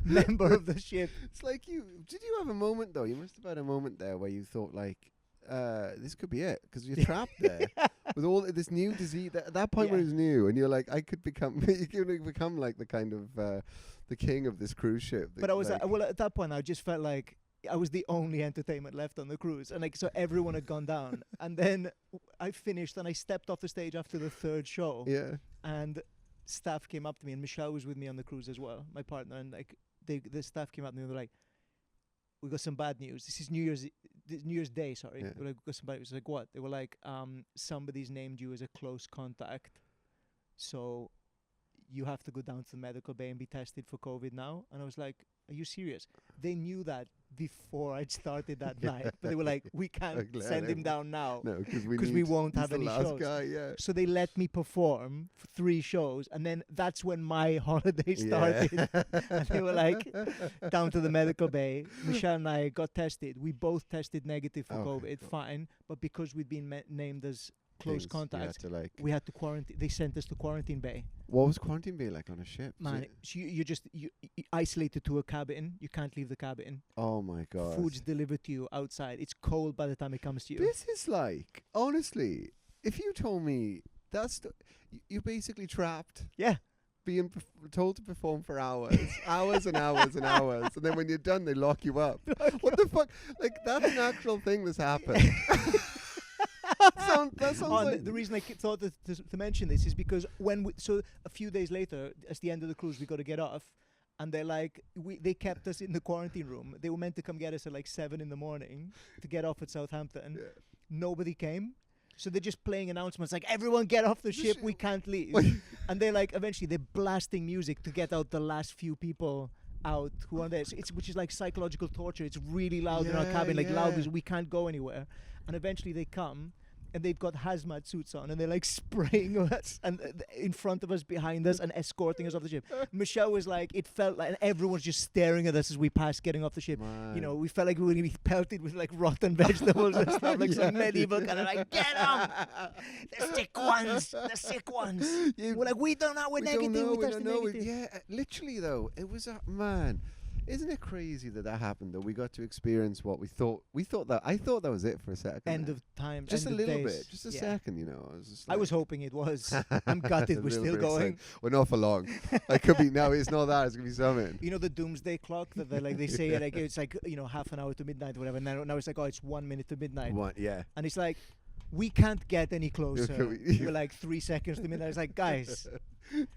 member of the ship." It's like did you have a moment though? You must have had a moment there where you thought like, this could be it, because you're trapped there with all this new disease. At that point when it was new, and you're like, I could become, you could become like the kind of the king of this cruise ship. But I was well at that point. I just felt like I was the only entertainment left on the cruise, and like so everyone had gone down. And then I finished, and I stepped off the stage after the 3rd show. yeah. And staff came up to me, and Michelle was with me on the cruise as well, my partner, and like the staff came up to me and they were like, "We got some bad news. This is New Year's Day, sorry." Yeah. They were like, "We got some bad news." I was like, "What?" They were like, "Somebody's named you as a close contact, so you have to go down to the medical bay and be tested for COVID now." And I was like, "Are you serious?" They knew that before I'd started that night, but they were like, "We can't send him down now." No, because we won't have he's any the last shows. guy, yeah. So they let me perform for 3 shows, and then that's when my holiday started. And they were like, down to the medical bay. Michelle and I got tested. We both tested negative for Okay, COVID, cool. fine. But because we'd been named as close Things contacts, you had to like. we had to quarantine. They sent us to quarantine bay. What was quarantine be like on a ship? Was Man, it- so you're just you isolated to a cabin. You can't leave the cabin. Oh my god. Food's delivered to you outside. It's cold by the time it comes to you. This is like, honestly, if you told me that's you're basically trapped, Yeah. being told to perform for hours, hours and hours and hours, and then when you're done, they lock you up. What the fuck? Like, that's an actual thing that's happened. that sounds like The reason I thought to mention this is because so a few days later, at the end of the cruise, we got to get off, and they're like, they kept us in the quarantine room. They were meant to come get us at like 7 a.m. to get off at Southampton. Yeah. Nobody came. So they're just playing announcements like, "Everyone get off the ship, we can't leave." And they're like, eventually they're blasting music to get out the last few people out who are there. So which is like psychological torture. It's really loud in our Yeah, cabin, like loud yeah. as we can't go anywhere. And eventually they come, and they've got hazmat suits on, and they're like spraying us and in front of us, behind us, and escorting us off the ship. Michelle was like, it felt like, and everyone's just staring at us as we passed getting off the ship. You know, we felt like we were going to be pelted with like rotten vegetables and stuff, like some medieval kind of like, "Get them, the sick ones, the sick ones." We're like, "We don't know, we're negative, we tested negative." Yeah, literally though, it was a man. Isn't it crazy that happened? That we got to experience what we thought. I thought that was it for a second. End there. of time, Just a end of little days. bit, just a Yeah. second. You know, I was just. I was like- hoping it was. I'm gutted A we're little still bit going. excited. We're not for long. I could be now. It's not that. It's gonna be something. You know the doomsday clock that they say like it's like half an hour to midnight or whatever. Now it's like, oh, it's 1 minute to midnight, What? Yeah. and it's like, we can't get any closer. we- We're like 3 seconds to midnight. It's like, guys,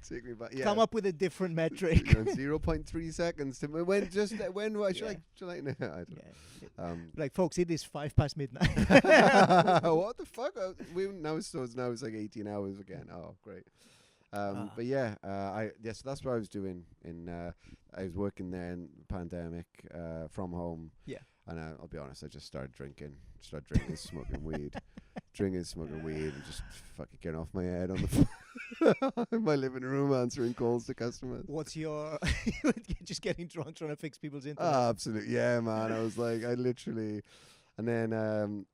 Take me back. Yeah. come up with a different metric. 0.3 seconds to when just when should I know? I don't Yeah. know. Like, folks, it is 5 past midnight. What the fuck? Now it's like 18 hours again. Oh, great. But yeah, so that's what I was doing I was working there in the pandemic from home. Yeah. And I'll be honest, I just started drinking, smoking weed, and just fucking getting off my head on the floor in my living room, answering calls to customers. What's your you're just getting drunk trying to fix people's internet? Absolutely, yeah, man. I was like, and then I'm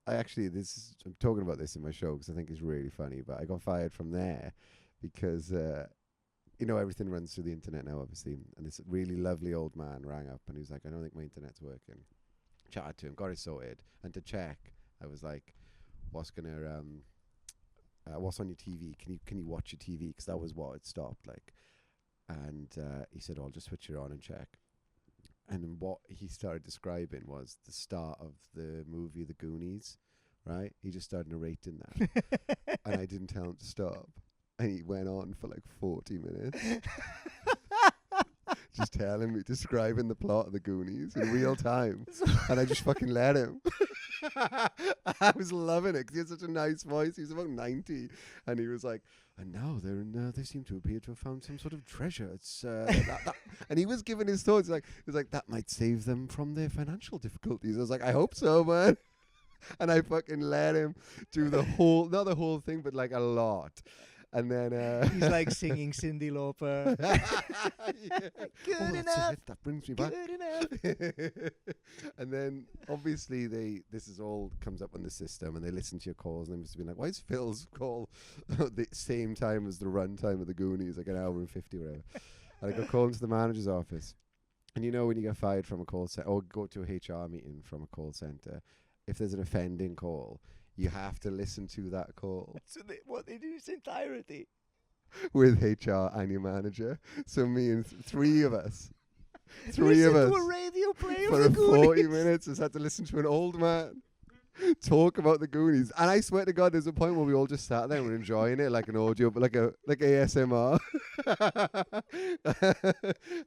talking about this in my show because I think it's really funny. But I got fired from there because everything runs through the internet now, obviously. And this really lovely old man rang up and he was like, "I don't think my internet's working." Chatted to him, got it sorted, and to check, I was like, "What's on your TV? Can you watch your TV?" Because that was what had stopped. Like, and he said, "I'll just switch it on and check." And then what he started describing was the start of the movie The Goonies, right? He just started narrating that, and I didn't tell him to stop. And he went on for like 40 minutes. Just telling me, describing the plot of the Goonies in real time. And I just fucking let him. I was loving it because he had such a nice voice. He was about 90. And he was like, and now they seem to appear to have found some sort of treasure. It's that. And he was giving his thoughts. He was like, that might save them from their financial difficulties. I was like, I hope so, man. And I fucking let him do the whole, not the whole thing, but like a lot. And then he's like singing Cyndi Lauper. Good enough. That brings me back. Good enough. And then obviously this is all comes up on the system, and they listen to your calls, and they must have been like, why is Phil's call at the same time as the run time of the Goonies, like an hour and 50 or whatever? And I got called into the manager's office, and you know when you get fired from a call center or go to a HR meeting from a call center, if there's an offending call, you have to listen to that call. So they do its entirety with HR and your manager. So me and three of us to a radio play for of the 40 Goonies. minutes just had to listen to an old man talk about the Goonies. And I swear to God, there's a point where we all just sat there and were enjoying it like an audio, but like ASMR.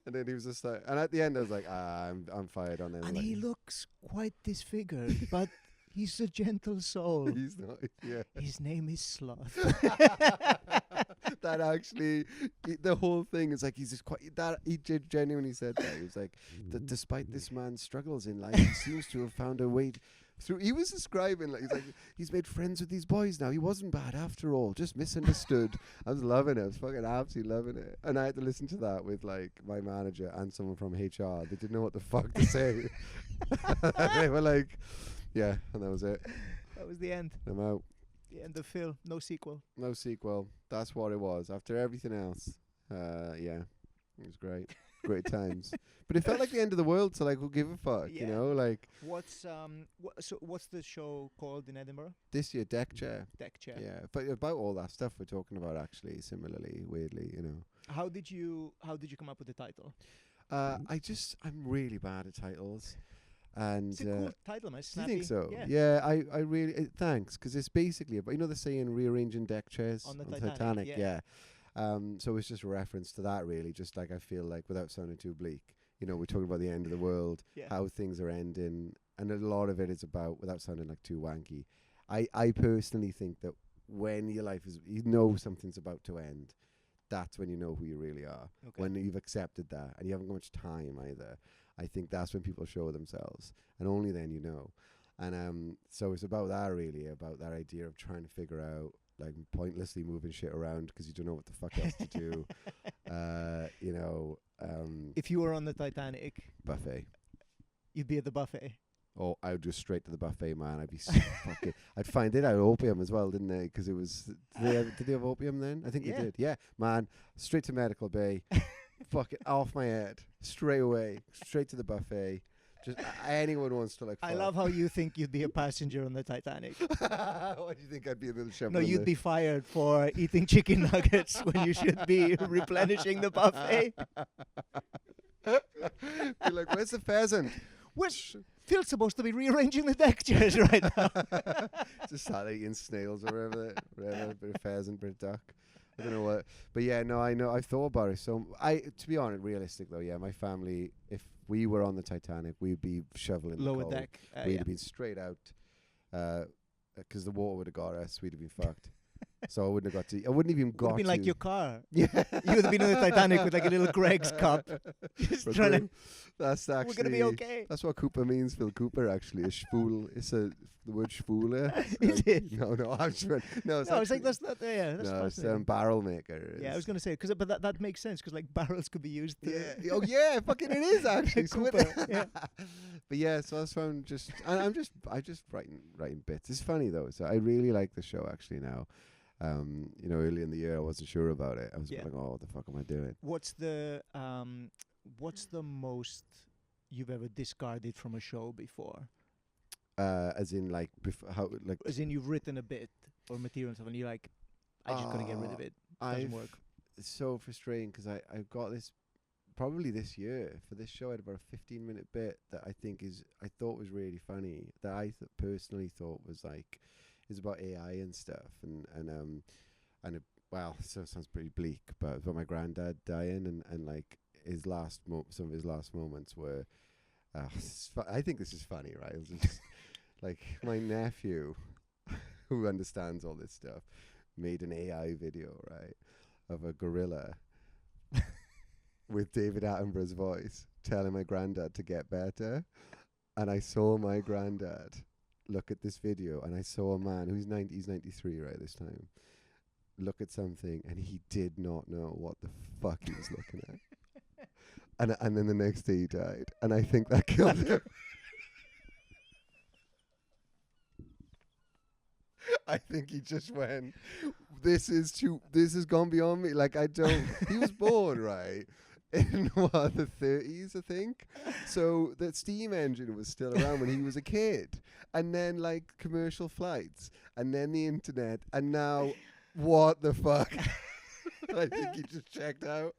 And then he was just like, and at the end I was like, I'm fired on him. And like, he looks quite disfigured, but he's a gentle soul. he's not, yeah. His name is Sloth. That actually, the whole thing is like he's just quite. That he genuinely said that. He was like, despite this man's struggles in life, he seems to have found a way through. He was describing he's made friends with these boys now. He wasn't bad after all, just misunderstood. I was loving it. I was fucking absolutely loving it. And I had to listen to that with like my manager and someone from HR. They didn't know what the fuck to say. They were like, yeah, and that was it. That was the end. I'm out. The end of Phil. No sequel. No sequel. That's what it was. After everything else, yeah, it was great. Great times. But it felt like the end of the world, so like, who give a fuck, you know? Like, what's the show called in Edinburgh? this year, Deck Chair. Deck Chair. Yeah, but about all that stuff we're talking about, actually, similarly, weirdly, you know. How did you come up with the title? I'm really bad at titles. And It's a cool title, man. do you Snappy. think so? Yeah. I really thanks, because it's basically about, you know, the saying rearranging deck chairs On the Titanic, Titanic, yeah. So it's just a reference to that, really. Just like I feel like, without sounding too bleak, you know, we're talking about the end of the world, how things are ending, and a lot of it is about, without sounding like too wanky, I personally think that when your life is, you know, something's about to end, that's when you know who you really are. Okay. When you've accepted that, and you haven't got much time either. I think that's when people show themselves, and only then you know. And so it's about that, really, about that idea of trying to figure out, like, pointlessly moving shit around because you don't know what the fuck else to do. You know, If you were on the Titanic, buffet. you'd be at the buffet. Oh, I would go straight to the buffet, man. I'd be fucking. I'd find it out opium as well, didn't they? Because it was. Did they have opium then? I think they did. Yeah, man. Straight to medical bay. Fuck it off my head. Straight away. Straight to the buffet. Just anyone wants to like. I love how you think you'd be a passenger on the Titanic. What do you think? I'd be a little shovel. No, you'd be fired for eating chicken nuggets when you should be replenishing the buffet. Be like, where's the pheasant? Where's Phil's supposed to be rearranging the deck chairs right now. Just sat there eating snails or whatever, bit of pheasant, bit of duck. I don't know what, but yeah, no, I know. I've thought about it. So to be honest, realistic though, yeah, my family, if we were on the Titanic, we'd be shoveling Lower the coal. deck. We'd have been straight out, because the water would have got us. We'd have been fucked. So I wouldn't have got to. I wouldn't even got Would have been to. like your car. Yeah, You would have been on the Titanic with like a little Greg's cup. Just trying to. That's actually. We're gonna be okay. That's what Cooper means, Phil Cooper. Actually, a schvool. It's the word schvoole. Is it? No, I'm sure. No, it's No, it's like actually- that's not. Yeah, that's no, it's fascinating. barrel maker. Yeah, I was gonna say but that makes sense because like barrels could be used. To Yeah. Oh yeah, fucking it is actually. So Cooper, yeah. But yeah, so that's why I'm just writing bits. It's funny though. So I really like the show actually now. You know, early in the year I wasn't sure about it. I was like, oh, what the fuck am I doing? What's the most you've ever discarded from a show before? As in like how like As in you've written a bit or material and stuff, and you're like, I just gotta get rid of it. Doesn't work. It's so frustrating because I've got this probably this year for this show. I had about a 15-minute bit that I thought was really funny that I personally thought was like is about AI and stuff and well, so it sounds pretty bleak, but about my granddad dying, and like his some of his last moments were. I think this is funny, right? It was just, like my nephew, who understands all this stuff, made an AI video, right, of a gorilla with David Attenborough's voice telling my granddad to get better. And I saw my granddad look at this video, and I saw a man who's 90, he's 93 right this time, look at something, and he did not know what the fuck he was looking at. And then the next day he died. And I think that killed him. I think he just went, this has gone beyond me. Like, he was born, right, in the 30s, I think. So the steam engine was still around when he was a kid. And then, like, commercial flights. And then the internet. And now, what the fuck? I think he just checked out.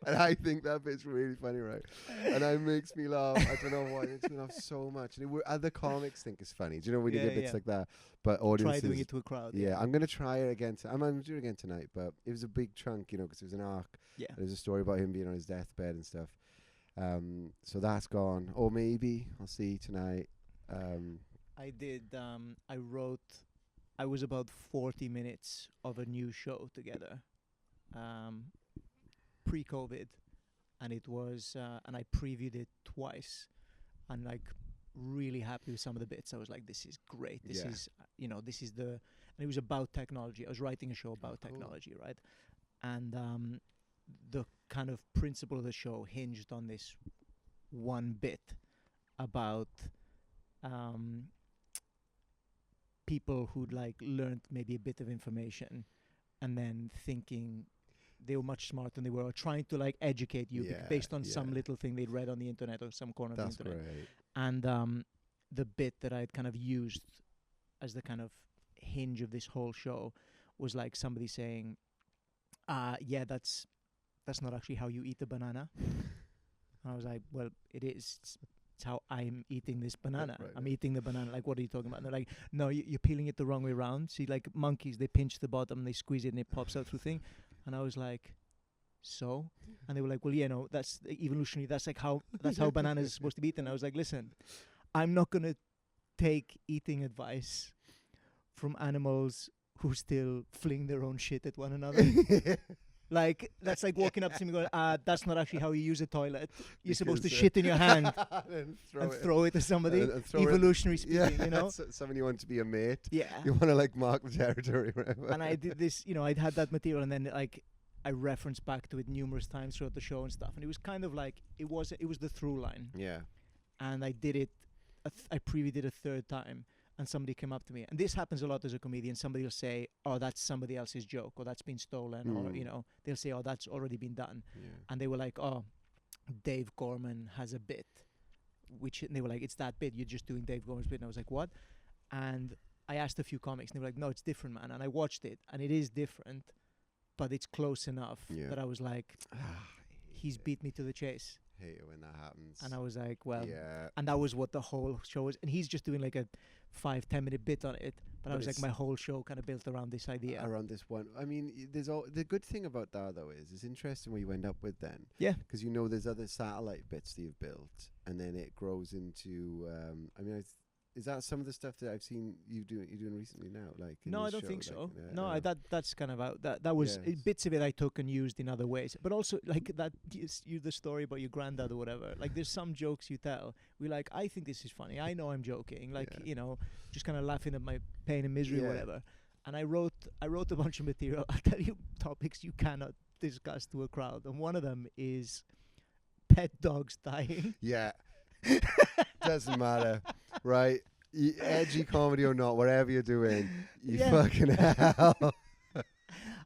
And I think that bit's really funny, right? And it makes me laugh. I don't know why. It makes me laugh so much. And other comics think it's funny. Do you know when you get bits like that? But audiences... Try doing it to a crowd. Yeah, I'm going to try it again. I'm going to do it again tonight. But it was a big chunk, because it was an arc. Yeah. There's a story about him being on his deathbed and stuff. So that's gone. Or maybe. I'll see tonight. I did... I was about 40 minutes of a new show together. Pre-COVID, and it was and I previewed it twice, and like really happy with some of the bits. I was like, this is great. This is this is and it was about technology. I was writing a show about technology, right? And the kind of principle of the show hinged on this one bit about people who'd like learned maybe a bit of information and then thinking they were much smarter than they were, or trying to like educate you based on some little thing they'd read on the internet or some corner of the internet. Right. And the bit that I'd kind of used as the kind of hinge of this whole show was like somebody saying, that's not actually how you eat a banana. And I was like, well, it is. It's how I'm eating this banana. Right. I'm eating the banana. Like, what are you talking about? And they're like, no, you're peeling it the wrong way around. See, like monkeys, they pinch the bottom, they squeeze it, and it pops out through thing. And I was like, so? And they were like, well, that's evolutionary. That's like that's how bananas is supposed to be eaten. I was like, listen, I'm not going to take eating advice from animals who still fling their own shit at one another. Like, that's like walking up to me going, that's not actually how you use a toilet. You're supposed to shit in your hand and throw it to somebody. Evolutionary speaking, Someone you want to be a mate. Yeah. You want to, like, mark the territory. And I did this, I'd had that material, and then, like, I referenced back to it numerous times throughout the show and stuff. And it was kind of like, it was the through line. Yeah. And I did it, I previewed it a third time. And somebody came up to me, and this happens a lot as a comedian. Somebody will say, "Oh, that's somebody else's joke, or that's been stolen," or they'll say, "Oh, that's already been done." Yeah. And they were like, "Oh, Dave Gorman has a bit," and they were like, "It's that bit. You're just doing Dave Gorman's bit." And I was like, "What?" And I asked a few comics, and they were like, "No, it's different, man." And I watched it, and it is different, but it's close enough that I was like, "He's beat me to the chase." Hate it when that happens. And I was like, well, and that was what the whole show was. And he's just doing like a 5-10 minute bit on it. But I was like, my whole show kind of built around this idea. Around this one. I mean, the good thing about that, though, is it's interesting what you end up with then. Yeah. Because there's other satellite bits that you've built, and then it grows into, is that some of the stuff that I've seen you're doing recently now? Like, no, I don't think so. No, that's kind of out. That was bits of it I took and used in other ways. But also, like that, the story about your granddad or whatever. Like, there's some jokes you tell. We're like, I think this is funny. I know I'm joking. Like, just kind of laughing at my pain and misery or whatever. And I wrote a bunch of material. I'll tell you topics you cannot discuss to a crowd. And one of them is pet dogs dying. Yeah. Doesn't matter, right? Edgy comedy or not, whatever you're doing, you fucking hell.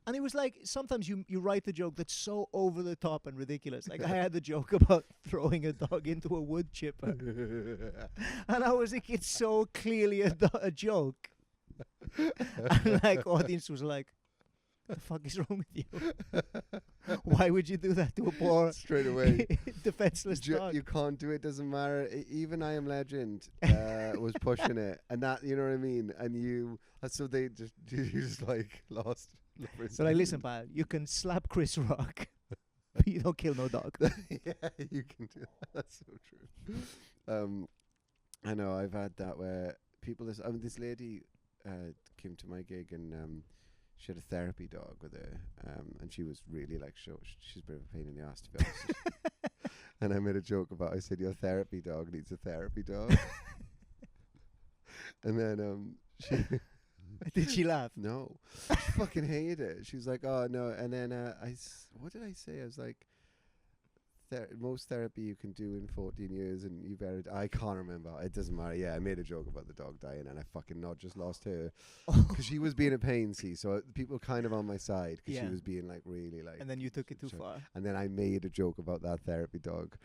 And it was like, sometimes you write a joke that's so over the top and ridiculous. Like, I had the joke about throwing a dog into a wood chipper. And I was like, it's so clearly a joke. And like, audience was like, what the fuck is wrong with you? Why would you do that to a poor straight away defenseless dog? You can't do it. Doesn't matter. Even I Am Legend was pushing it, and that, you know what I mean. And so you just like lost. So like, listen, pal, you can slap Chris Rock, but you don't kill no dog. Yeah, you can do that. That's so true. I know I've had that where people. This lady came to my gig and she had a therapy dog with her, and she was really like, she's a bit of a pain in the ass to be honest. And I made a joke about. I said, your therapy dog needs a therapy dog. And then she. Did she laugh? No, she fucking hated it. She was like, "Oh no!" And then what did I say? I was like, "Most therapy you can do in 14 years, and you better." I can't remember. It doesn't matter. Yeah, I made a joke about the dog dying, and I fucking not just lost her because she was being a pain. See, so people kind of on my side because she was being like really like. And then you took it too far. And then I made a joke about that therapy dog.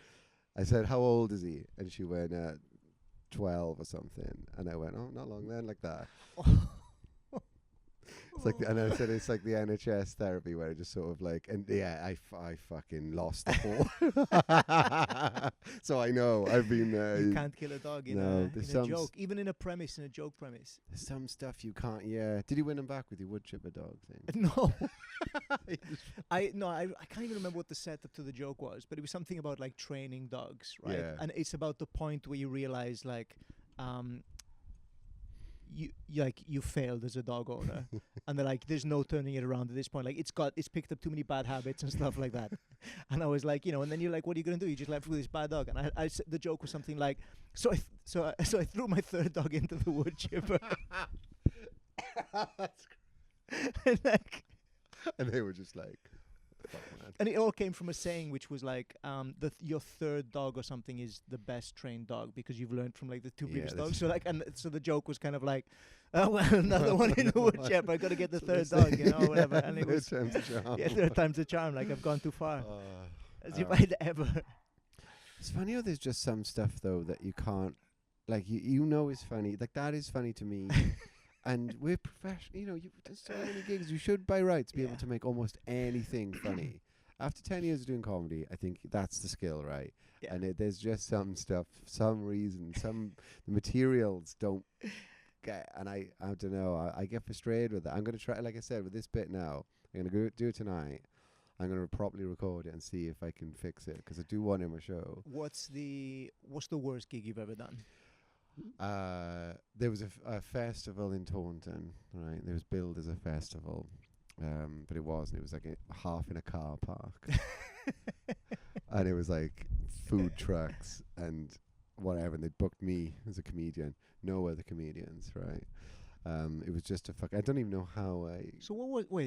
I said, "How old is he?" And she went, 12 or something. And I went, "Oh, not long then," like that. It's like, and I said it's like the NHS therapy where I just sort of like, and yeah, I fucking lost the whole. So I know I've been. You can't kill a dog in a joke, even in a joke premise. There's some stuff you can't. Yeah. Did you win them back with your wood chipper dog thing? No. I can't even remember what the setup to the joke was, but it was something about like training dogs, right? Yeah. And it's about the point where you realize like, you failed as a dog owner, and they're like, there's no turning it around at this point. Like it's picked up too many bad habits and stuff like that. And I was like, and then you're like, what are you gonna do? You just left with this bad dog. And I said the joke was something like, so I threw my third dog into the wood chipper. That's and like, and they were just like. And it all came from a saying which was like, your third dog or something is the best trained dog because you've learned from like the two previous dogs. So like, and so the joke was kind of like, oh well, another one in the wood chipper. I got to get the third dog, whatever. And it was third time's a charm. Yeah, third time's a charm. Like I've gone too far, as if I'd ever. It's funny how there's just some stuff though that you can't, like is funny. Like that is funny to me. And we're professional, you've done so many gigs. You should, by rights, be able to make almost anything funny. After 10 years of doing comedy, I think that's the skill, right? Yeah. And there's just some stuff, some reason, the materials don't get, and I don't know, I get frustrated with that. I'm going to try, like I said, with this bit now, I'm going to go do it tonight. I'm going to properly record it and see if I can fix it, because I do want it in my show. What's the worst gig you've ever done? There was a festival in Taunton, right? It was billed as a festival, but it wasn't. It was like half in a car park. And it was like food trucks and whatever, and they booked me as a comedian, no other comedians, right? It was just I don't even know how I... So so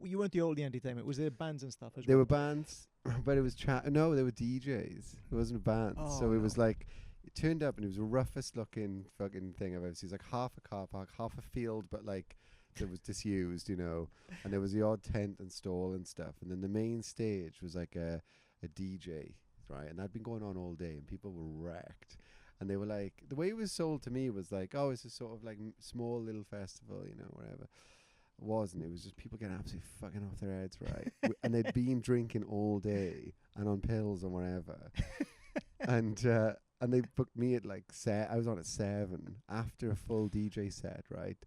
you weren't the only entertainment, was there bands and stuff as well? There were bands, but it was no, there were DJs. It wasn't a band. So it was like, it turned up and it was the roughest looking fucking thing I've ever seen. It was like half a car park, half a field, but like that was disused, and there was the odd tent and stall and stuff. And then the main stage was like a DJ, right? And that'd been going on all day and people were wrecked. And they were like, the way it was sold to me was like, oh, it's a sort of like small little festival, whatever. It wasn't. It was just people getting absolutely fucking off their heads, right? And they'd been drinking all day and on pills and whatever. And they booked me at like I was on at 7 after a full DJ set, right?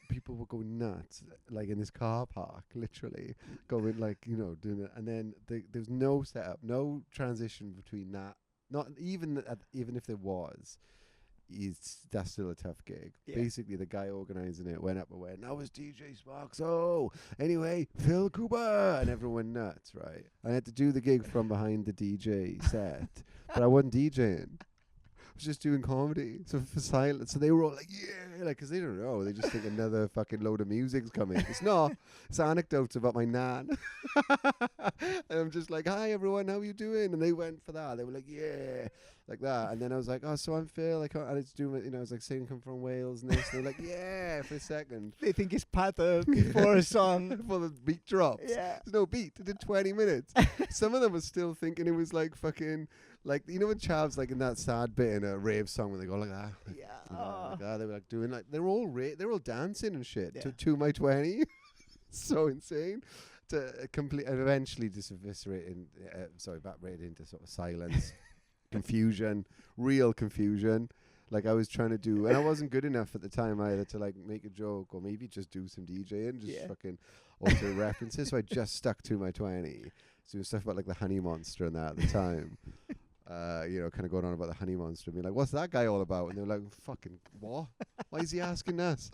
People were going nuts, like in this car park, literally going like, doing it. And then there's no setup, no transition between that. Not even if there was, that's still a tough gig. Yeah. Basically, the guy organising it went up and went, "Now it's DJ Sparks. Oh, anyway, Phil Cooper," and everyone went nuts, right? I had to do the gig from behind the DJ set, but I wasn't DJing. I was just doing comedy. So for silence, so they were all like, "Yeah," like, because they don't know. They just think another fucking load of music's coming. It's not. It's anecdotes about my nan. And I'm just like, "Hi everyone, how you doing?" And they went for that. They were like, "Yeah," like that. And then I was like, "Oh, so I'm Phil. I was doing, I was like saying I'm from Wales," and they're like, "Yeah," for a second. They think it's patter before a song. Before the beat drops. Yeah. There's no beat. It did 20 minutes. Some of them were still thinking it was like fucking, like, when Chav's like in that sad bit in a rave song when they go like that. Yeah. Like that. They were like doing like, they're all dancing and shit to my 20. So insane. To eventually just evaporate into sort of silence, confusion, real confusion. Like I was trying to do, and I wasn't good enough at the time either to like make a joke or maybe just do some DJing, just fucking alter references. So I just stuck to my 20, doing stuff about like the honey monster and that at the time. Kind of going on about the honey monster, being like, "What's that guy all about?" And they were like, "Fucking what? Why is he asking us?"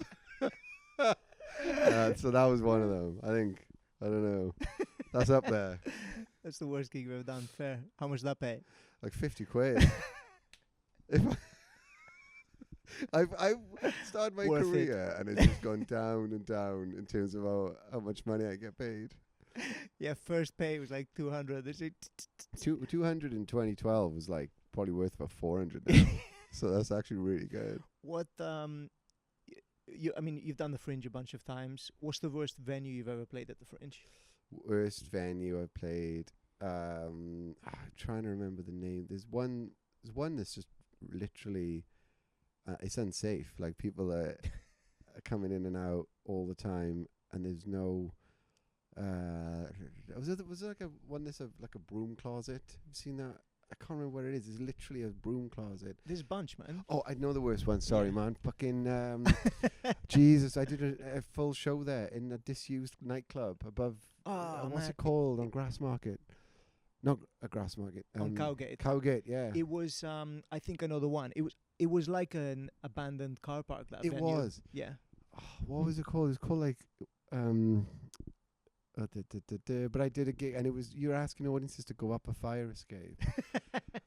So that was one of them. I think, I don't know. That's up there. That's the worst gig you've ever done. Fair. How much did that pay? Like 50 quid. If I've started my Worth career and it's just gone down and down in terms of how much money I get paid. Yeah, first pay was like 200. 200 in 2012 was like probably worth about 400 now. So that's actually really good. What you've done the Fringe a bunch of times. What's the worst venue you've ever played at the Fringe? Worst venue I played. I'm trying to remember the name. There's one that's just literally it's unsafe. Like people are coming in and out all the time, and there's no. Was it like a one that's like a broom closet? You've seen that? I can't remember what it is. It's literally a broom closet. This bunch, man. Oh, I know the worst one. Sorry, man. Fucking Jesus! I did a full show there in a disused nightclub above. What's it called on Grassmarket? Not a Grassmarket. On Cowgate. Cowgate, yeah. It was. I think I know the one. It was like an abandoned car park. That venue. Was. Yeah. Oh, what was it called? It was called like. But I did a gig, and it was you're asking audiences to go up a fire escape,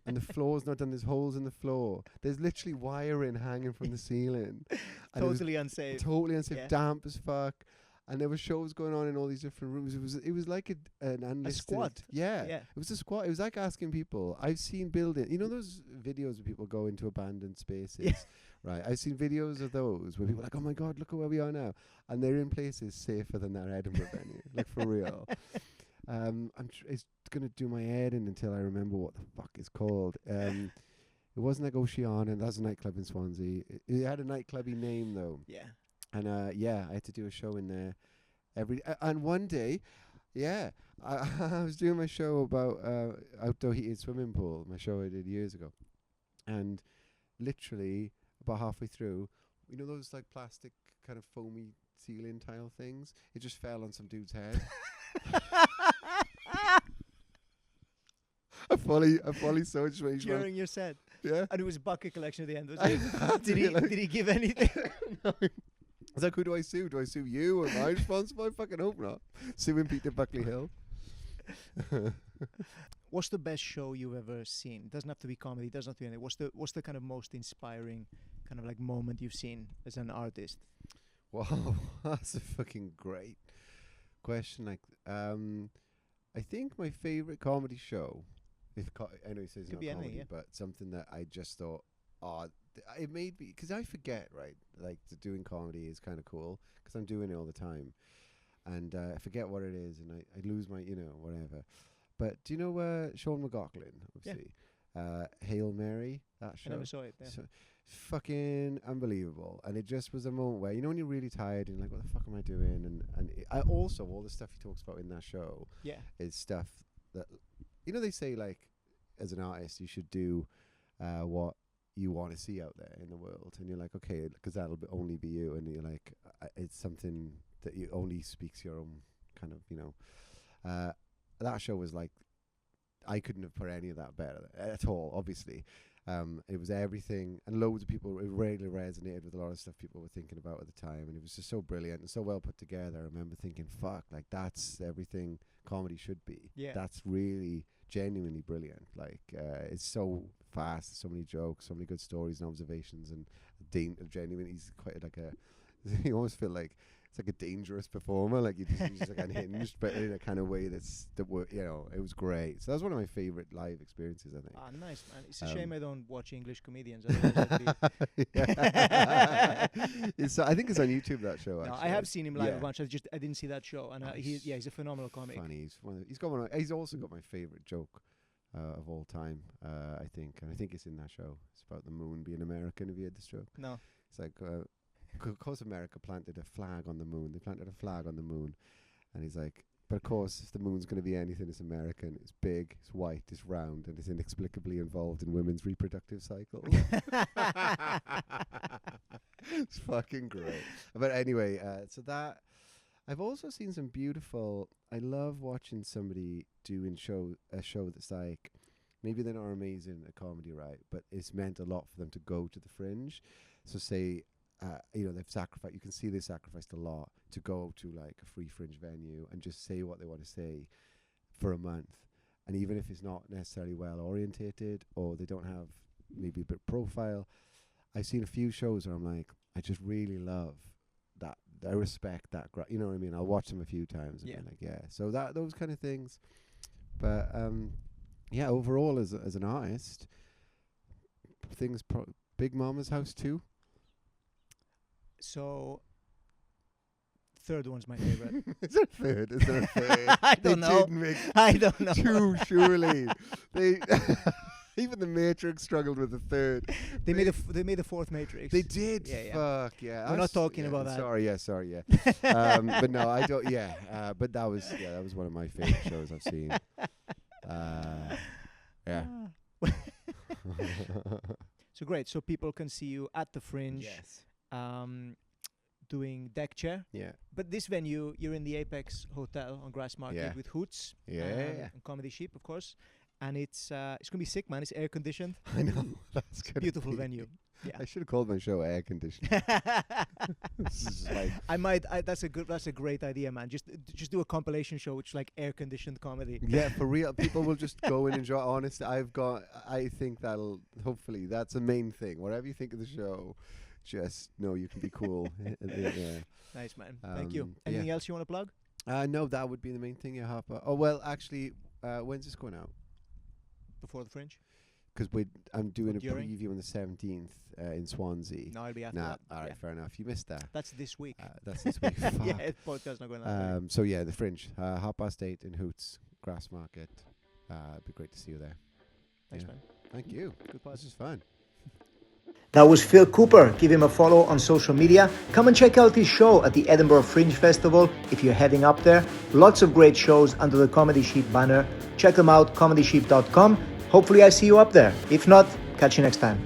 and the floor's not done. There's holes in the floor. There's literally wiring hanging from the ceiling. And totally unsafe. Totally unsafe. Damp as fuck. And there were shows going on in all these different rooms. It was like an unlisted squat. Yeah. It was a squat. It was like asking people. I've seen buildings. You know those videos where people go into abandoned spaces. Yeah. Right. I've seen videos of those where people are like, "Oh my God, look at where we are now," and they're in places safer than that Edinburgh venue. Like for real. It's gonna do my head in until I remember what the fuck it's called. It wasn't like Oceana. That's a nightclub in Swansea. It had a nightclubby name though. Yeah. And I had to do a show in there and one day, I was doing my show about outdoor heated swimming pool, my show I did years ago. And literally about halfway through, you know those like plastic kind of foamy ceiling tile things? It just fell on some dude's head. I fully saw it during your set. Yeah. And it was a bucket collection at the end. Was it? Did he give anything? No. I was like, who do I sue? Do I sue you? Am I responsible? I fucking hope not. Suing Peter Buckley Hill. What's the best show you've ever seen? It doesn't have to be comedy. It doesn't have to be anything. What's the kind of most inspiring kind of like moment you've seen as an artist? Wow, that's a fucking great question. Like, I think my favorite comedy show. I know he says it's not comedy, but something that I just thought, it made me, because I forget, right? Like doing comedy is kind of cool because I'm doing it all the time, and I forget what it is, and I lose my, whatever. But do you know Sean McLaughlin? Obviously, Hail Mary. That show. I never saw it. Yeah. So, fucking unbelievable, and it just was a moment where when you're really tired and like, what the fuck am I doing? And I also all the stuff he talks about in that show, is stuff that they say like as an artist you should do what you want to see out there in the world, and you're like, okay, because that'll only be you, and you're like, it's something that you only speaks your own kind of, that show was like, I couldn't have put any of that better at all, obviously. It was everything, and loads of people, it really resonated with a lot of stuff people were thinking about at the time, and it was just so brilliant and so well put together. I remember thinking, fuck, like that's everything comedy should be. Yeah. That's really genuinely brilliant. Like, it's so fast, so many jokes, so many good stories and observations, and genuine. He's quite like you almost feel like it's like a dangerous performer, like he's just like unhinged, but in a kind of way it was great. So that was one of my favorite live experiences, I think. Ah, nice, man. It's a shame I don't watch English comedians. So I think it's on YouTube, that show. No, I have seen him live a bunch. I didn't see that show, and he's a phenomenal comic. Funny. He's also got my favorite joke of all time, I think, and I think it's in that show. It's about the moon being American. Have you heard this joke? No. It's like, because America planted a flag on the moon. They planted a flag on the moon, and he's like, But of course, if the moon's going to be anything, it's American. It's big, it's white, it's round, and it's inexplicably involved in women's reproductive cycles. It's fucking great. But anyway, so that I've also seen some beautiful. I love watching somebody doing a show that's like, maybe they're not amazing at comedy, right? But it's meant a lot for them to go to the Fringe. So say, they've sacrificed. You can see they sacrificed a lot to go to like a free Fringe venue and just say what they want to say for a month. And even if it's not necessarily well orientated or they don't have maybe a bit profile, I've seen a few shows where I'm like, I just really love that. I respect that. You know what I mean? I'll watch them a few times and be like, yeah. So those kind of things. But overall as an artist, Big Mama's House 2. So, third one's my favorite. Is there a third? Is there a third? I don't know. I don't know. 2, surely. They even the Matrix struggled with the third. They made the fourth Matrix. They did. Yeah. Fuck yeah. We're not talking about that. Sorry. But no, I don't. Yeah. But that was one of my favorite shows I've seen. Yeah. So great. So people can see you at the Fringe. Yes. Doing deck chair. Yeah. But this venue, you're in the Apex Hotel on Grassmarket with Hoots. Yeah. And Comedy Sheep, of course. And it's gonna be sick, man. It's air conditioned. I know. That's good. Beautiful venue. Yeah. I should have called my show Air Conditioned. This is like that's a great idea, man. Just do a compilation show which is like air conditioned comedy. Yeah, for real. People will just go and enjoy. Honestly, I think hopefully that's the main thing. Whatever you think of the show, just know you can be cool. Yeah. Nice, man. Thank you. Anything else you want to plug? No, that would be the main thing. Yeah, Harper. Oh well, actually, when's this going out? Before the Fringe? Because I'm doing a during? preview on the 17th in Swansea. No, I'll be after that. All right, fair enough. You missed that. That's this week. That's this week. Fuck. Yeah, podcast's not going on. So yeah, the Fringe, 8:30 in Hoots, Grassmarket. It'd be great to see you there. Thanks, man. Thank you. Good. This is fun. That was Phil Cooper. Give him a follow on social media. Come and check out his show at the Edinburgh Fringe Festival if you're heading up there. Lots of great shows under the Comedy Sheep banner. Check them out, comedysheep.com. Hopefully I see you up there. If not, catch you next time.